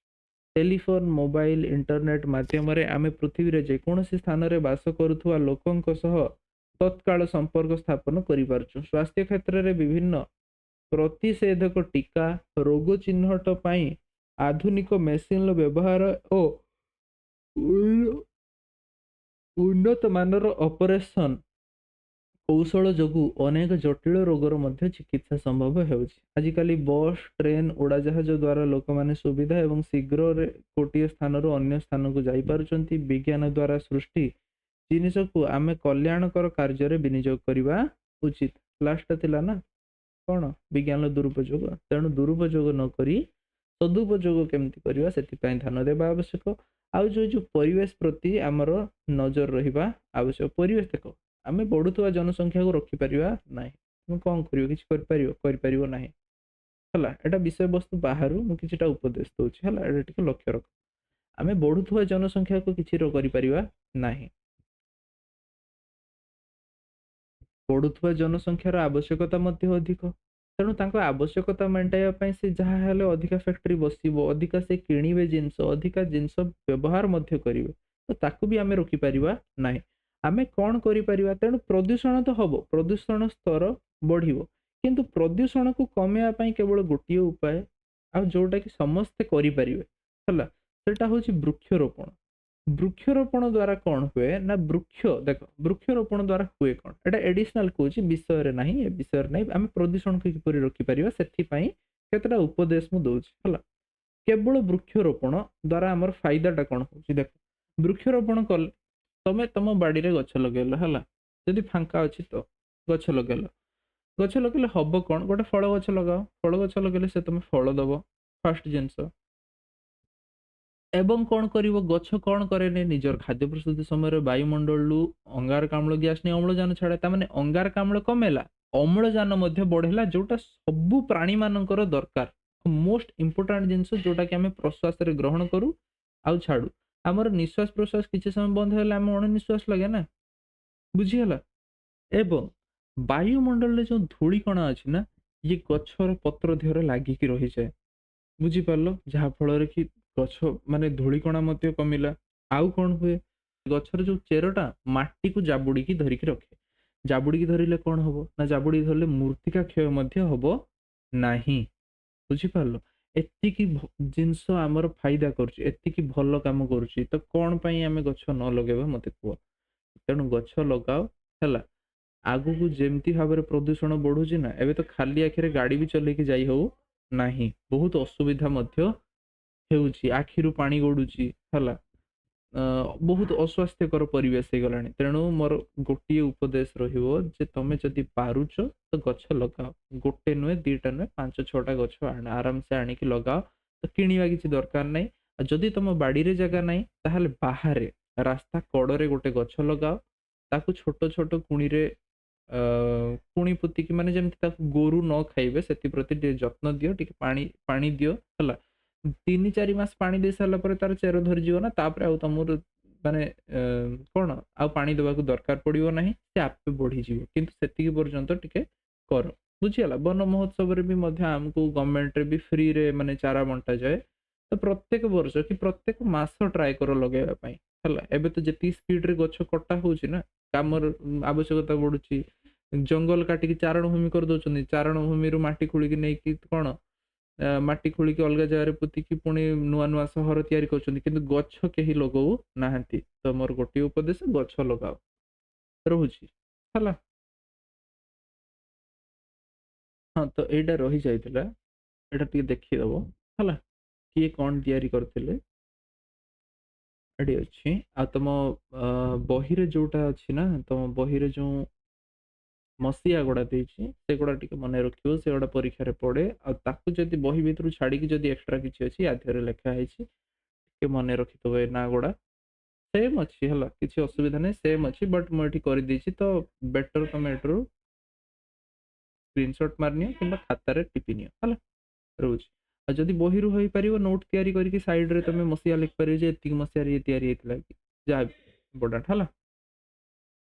ଟେଲିଫୋନ, ମୋବାଇଲ, ଇଣ୍ଟରନେଟ ମାଧ୍ୟମରେ ଆମେ ପୃଥିବୀରେ ଯେକୌଣସି ସ୍ଥାନରେ ବାସ କରୁଥିବା ଲୋକଙ୍କ ସହ ତତ୍କାଳ ସମ୍ପର୍କ ସ୍ଥାପନ କରିପାରୁଛୁ। ସ୍ୱାସ୍ଥ୍ୟ କ୍ଷେତ୍ରରେ ବିଭିନ୍ନ ପ୍ରତିଷେଧକ ଟୀକା, ରୋଗ ଚିହ୍ନଟ ପାଇଁ ଆଧୁନିକ ମେସିନର ବ୍ୟବହାର ଓ ଉନ୍ନତ ମାନର ଅପରେସନ କୌଶଳ ଯୋଗୁଁ ଅନେକ ଜଟିଳ ରୋଗର ମଧ୍ୟ ଚିକିତ୍ସା ସମ୍ଭବ ହେଉଛି। ଆଜିକାଲି ବସ୍, ଟ୍ରେନ, ଉଡାଜାହାଜ ଦ୍ୱାରା ଲୋକମାନେ ସୁବିଧା ଏବଂ ଶୀଘ୍ରରେ ଗୋଟିଏ ସ୍ଥାନରୁ ଅନ୍ୟ ସ୍ଥାନକୁ ଯାଇପାରୁଛନ୍ତି। ବିଜ୍ଞାନ ଦ୍ୱାରା ସୃଷ୍ଟି ଜିନିଷକୁ ଆମେ କଲ୍ୟାଣକର କାର୍ଯ୍ୟରେ ବିନିଯୋଗ କରିବା ଉଚିତ। ଲାଷ୍ଟଟା ଥିଲା ନା କଣ? ବିଜ୍ଞାନର ଦୁରୁପଯୋଗ। ତେଣୁ ଦୁରୁପଯୋଗ ନ କରି ସଦୁପଯୋଗ କେମିତି କରିବା, ସେଥିପାଇଁ ଧ୍ୟାନ ଦେବା ଆବଶ୍ୟକ। ଆଉ ଯୋଉ ପରିବେଶ ପ୍ରତି ଆମର ନଜର ରହିବା ଆବଶ୍ୟକ। ପରିବେଶ ଦେଖ, ଆମେ ବଢୁଥିବା ଜନସଂଖ୍ୟାକୁ ରଖିପାରିବା ନାହିଁ। তুমি କଣ କରିବ? କିଛି କରିପାରିବ ନାହିଁ। ହେଲା, ଏଟା ବିଷୟବସ୍ତୁ ବାହାରୁ ମୁଁ କିଛିଟା ଉପଦେଶ ଦଉଛି। ହେଲା, ଏଟା ଟିକେ ଲକ୍ଷ୍ୟ ରଖ। ଆମେ ବଢୁଥିବା ଜନସଂଖ୍ୟାକୁ କିଛି କରିପାରିବା ନାହିଁ। ବଢୁଥିବା ଜନସଂଖ୍ୟାର ଆବଶ୍ୟକତା ମଧ୍ୟ ଅଧିକ। ତେଣୁ ତାଙ୍କ ଆବଶ୍ୟକତା ମେଣ୍ଟାଇବା ପାଇଁ ସେ ଯାହା ହେଲେ ଅଧିକା ଫ୍ୟାକ୍ଟ୍ରି ବସିବ, ଅଧିକା ସେ କିଣିବେ ଜିନିଷ, ଅଧିକା ଜିନିଷ ବ୍ୟବହାର ମଧ୍ୟ କରିବେ। ତ ତାକୁ ବି ଆମେ ରୋକିପାରିବା ନାହିଁ। ଆମେ କଣ କରିପାରିବା? ତେଣୁ ପ୍ରଦୂଷଣ ତ ହବ, ପ୍ରଦୂଷଣ ସ୍ତର ବଢିବ, କିନ୍ତୁ ପ୍ରଦୂଷଣକୁ କମେଇବା ପାଇଁ କେବଳ ଗୋଟିଏ ଉପାୟ, ଆଉ ଯୋଉଟା କି ସମସ୍ତେ କରିପାରିବେ, ହେଲା, ସେଟା ହଉଛି ବୃକ୍ଷରୋପଣ। ବୃକ୍ଷରୋପଣ ଦ୍ୱାରା କଣ ହୁଏ ନା, ବୃକ୍ଷରୋପଣ ଦ୍ୱାରା ହୁଏ କଣ, ଏଟା ଏଡିସନାଲ କହୁଛି, ବିଷୟରେ ନାହିଁ, ଏ ବିଷୟରେ ନାହିଁ। ଆମେ ପ୍ରଦୂଷଣକୁ କିପରି ରୋକିପାରିବା ସେଥିପାଇଁ କେତେଟା ଉପଦେଶ ମୁଁ ଦଉଛି। ହେଲା, କେବଳ ବୃକ୍ଷରୋପଣ ଦ୍ୱାରା ଆମର ଫାଇଦାଟା କଣ ହଉଛି ଦେଖ। ବୃକ୍ଷରୋପଣ କଲେ ତମେ ତମ ବାଡିରେ ଗଛ ଲଗେଇଲ, ହେଲା, ଯଦି ଫାଙ୍କା ଅଛି ତ ଗଛ ଲଗେଇଲ। ଗଛ ଲଗେଇଲେ ହବ କଣ? ଗୋଟେ ଫଳ ଗଛ ଲଗାଅ। ଫଳ ଗଛ ଲଗେଇଲେ ସେ ତମେ ଫଳ ଦବ, ଫାଷ୍ଟ ଜିନିଷ। ଏବଂ କଣ କରିବ? ଗଛ କଣ କରେନି, ନିଜର ଖାଦ୍ୟ ପ୍ରସ୍ତୁତି ସମୟରେ ବାୟୁମଣ୍ଡଳରୁ ଅଙ୍ଗାରକାମ୍ଳ ଗ୍ୟାସ ନେଇ ଅମ୍ଳଜାନ ଛାଡେ। ତାମାନେ ଅଙ୍ଗାରକାମ୍ଳ କମେଇଲା, ଅମ୍ଳଜାନ ମଧ୍ୟ ବଢେଇଲା, ଯୋଉଟା ସବୁ ପ୍ରାଣୀ ମାନଙ୍କର ଦରକାର। ମୋଷ୍ଟ ଇମ୍ପୋର୍ଟାଣ୍ଟ ଜିନିଷ, ଯୋଉଟା କି ଆମେ ପ୍ରଶ୍ୱାସରେ ଗ୍ରହଣ କରୁ ଆଉ ଛାଡୁ। ଆମର ନିଶ୍ୱାସ ପ୍ରଶ୍ୱାସ କିଛି ସମୟ ବନ୍ଦ ହେଲେ ଆମେ ଅଣନିଶ୍ୱାସ ଲାଗେ ନା, ବୁଝିଗଲା? ଏବଂ ବାୟୁମଣ୍ଡଳରେ ଯୋଉ ଧୂଳିକଣା ଅଛି ନା, ଇଏ ଗଛର ପତ୍ର ଦେହରେ ଲାଗିକି ରହିଯାଏ। ବୁଝିପାରିଲ? ଯାହା ଫଳରେ କି ଗଛ ମାନେ ଧୂଳିକଣା ମଧ୍ୟ କମିଲା। ଆଉ କଣ ହୁଏ? ଗଛର ଯୋଉ ଚେରଟା ମାଟିକୁ ଜାବୁଡିକି ଧରିକି ରଖେ। ଜାବୁଡିକି ଧରିଲେ କଣ ହବ? ନା ଜାବୁଡିକି ଧରିଲେ ମୃତ୍ତିକା କ୍ଷୟ ମଧ୍ୟ ହବ ନାହିଁ। ବୁଝିପାରିଲ? ଏତିକି ଜିନିଷ ଆମର ଫାଇଦା କରୁଛି, ଏତିକି ଭଲ କାମ କରୁଛି, ତ କଣ ପାଇଁ ଆମେ ଗଛ ନ ଲଗେଇବା ମତେ କୁହ? ତେଣୁ ଗଛ ଲଗାଅ, ହେଲା। ଆଗକୁ ଯେମିତି ଭାବରେ ପ୍ରଦୂଷଣ ବଢୁଛି ନା, ଏବେ ତ ଖାଲି ଆଖିରେ ଗାଡି ବି ଚଲେଇକି ଯାଇ ହଉ ନାହିଁ, ବହୁତ ଅସୁବିଧା ମଧ୍ୟ ହେଉଛି, ଆଖିରୁ ପାଣି ଗଡୁଛି, ହେଲା। ବହୁତ ଅସ୍ୱାସ୍ଥ୍ୟକର ପରିବେଶ ହେଇଗଲାଣି। ତେଣୁ ମୋର ଗୋଟିଏ ଉପଦେଶ ରହିବ ଯେ ତମେ ଯଦି ପାରୁଛ ତ ଗଛ ଲଗାଅ। ଗୋଟେ ନୁହେଁ, ଦିଟା ନୁହେଁ, 5-6ଟା ଗଛ ଆରାମସେ ଆଣିକି ଲଗାଅ। ତ କିଣିବା କିଛି ଦରକାର ନାହିଁ। ଆଉ ଯଦି ତମ ବାଡିରେ ଜାଗା ନାହିଁ, ତାହେଲେ ବାହାରେ ରାସ୍ତା କଡରେ ଗୋଟେ ଗଛ ଲଗାଅ। ତାକୁ ଛୋଟ ଛୋଟ କୁଣିରେ କୁଣି ପୋତିକି, ମାନେ ଯେମିତି ତାକୁ ଗୋରୁ ନ ଖାଇବେ ସେଥିପ୍ରତି ଟିକେ ଯତ୍ନ ଦିଅ, ଟିକେ ପାଣି ପାଣି ଦିଅ, ହେଲା। 3-4 ମାସ ପାଣି ଦେଇ ସାରିଲା ପରେ ତାର ଚେର ଧରିଯିବ ନା, ତାପରେ ଆଉ ତମର ମାନେ କଣ ଆଉ ପାଣି ଦେବାକୁ ଦରକାର ପଡିବ ନାହିଁ, ସେ ଆପେ ବଢିଯିବ। କିନ୍ତୁ ସେତିକି ପର୍ଯ୍ୟନ୍ତ ଟିକେ କର, ବୁଝିଗଲା? ବନ ମହୋତ୍ସବରେ ବି ମଧ୍ୟ ଆମକୁ ଗଭର୍ଣ୍ଣମେଣ୍ଟରେ ବି ଫ୍ରିରେ ମାନେ ଚାରା ବଣ୍ଟାଯାଏ। ତ ପ୍ରତ୍ୟେକ ବର୍ଷ କି ପ୍ରତ୍ୟେକ ମାସ ଟ୍ରାଏ କର ଲଗେଇବା ପାଇଁ, ହେଲା। ଏବେ ତ ଯେତିକି ସ୍ପିଡରେ ଗଛ କଟା ହଉଛି ନା, କାମର ଆବଶ୍ୟକତା ବଢୁଛି, ଜଙ୍ଗଲ କାଟିକି ଚାରଣ ଭୂମି କରିଦଉଛନ୍ତି। ଚାରଣ ଭୂମିରୁ ମାଟି ଖୋଳିକି ନେଇକି କଣ ମାଟି ଖୋଳିକି ଅଲଗା ଜାଗାରେ ପୋତିକି ପୁଣି ନୂଆ ନୂଆ ସହର ତିଆରି କରୁଛନ୍ତି, କିନ୍ତୁ ଗଛ କେହି ଲଗଉ ନାହାନ୍ତି। ତ ମୋର ଗୋଟିଏ ଉପଦେଶ, ଗଛ ଲଗାଅ। ରହୁଛି, ହେଲା। ହଁ, ତ ଏଇଟା ରହିଯାଇଥିଲା, ଏଇଟା ଟିକେ ଦେଖିଦବ, ହେଲା। କିଏ କଣ ତିଆରି କରିଥିଲେ ଏଠି ଅଛି। ଆଉ ତମ ବହିରେ ଯୋଉଟା ଅଛି ନା, ତମ ବହିରେ ଯୋଉ ମସିହା ଗୁଡା ଦେଇଛି ସେଗୁଡା ଟିକେ ମନେ ରଖିବ, ସେଗୁଡା ପରୀକ୍ଷାରେ ପଡେ। ଆଉ ତାକୁ ଯଦି ବହି ଭିତରୁ ଛାଡିକି ଯଦି ଏକ୍ସଟ୍ରା କିଛି ଅଛି ୟା ଦେହରେ ଲେଖା ହେଇଛି, ଟିକେ ମନେ ରଖିଥିବ। ଏ ନା ଗୁଡା ସେମ୍ ଅଛି, ହେଲା, କିଛି ଅସୁବିଧା ନାହିଁ, ସେମ୍ ଅଛି। ବଟ୍ ମୁଁ ଏଠି କରିଦେଇଛି, ତ ବେଟର ତମେ ଏଠାରୁ ସ୍କ୍ରିନଶଟ ମାରିନିଅ କିମ୍ବା ଖାତାରେ ଟିପି ନିଅ, ହେଲା। ରହୁଛି। ଆଉ ଯଦି ବହିରୁ ହେଇପାରିବ, ନୋଟ ତିଆରି କରିକି ସାଇଡରେ ତମେ ମସିହା ଲେଖିପାରିବ ଯେ ଏତିକି ମସିହାରେ ଇଏ ତିଆରି ହେଇଥିଲା, ଯାହା ଇମ୍ପୋର୍ଟାଣ୍ଟ, ହେଲା।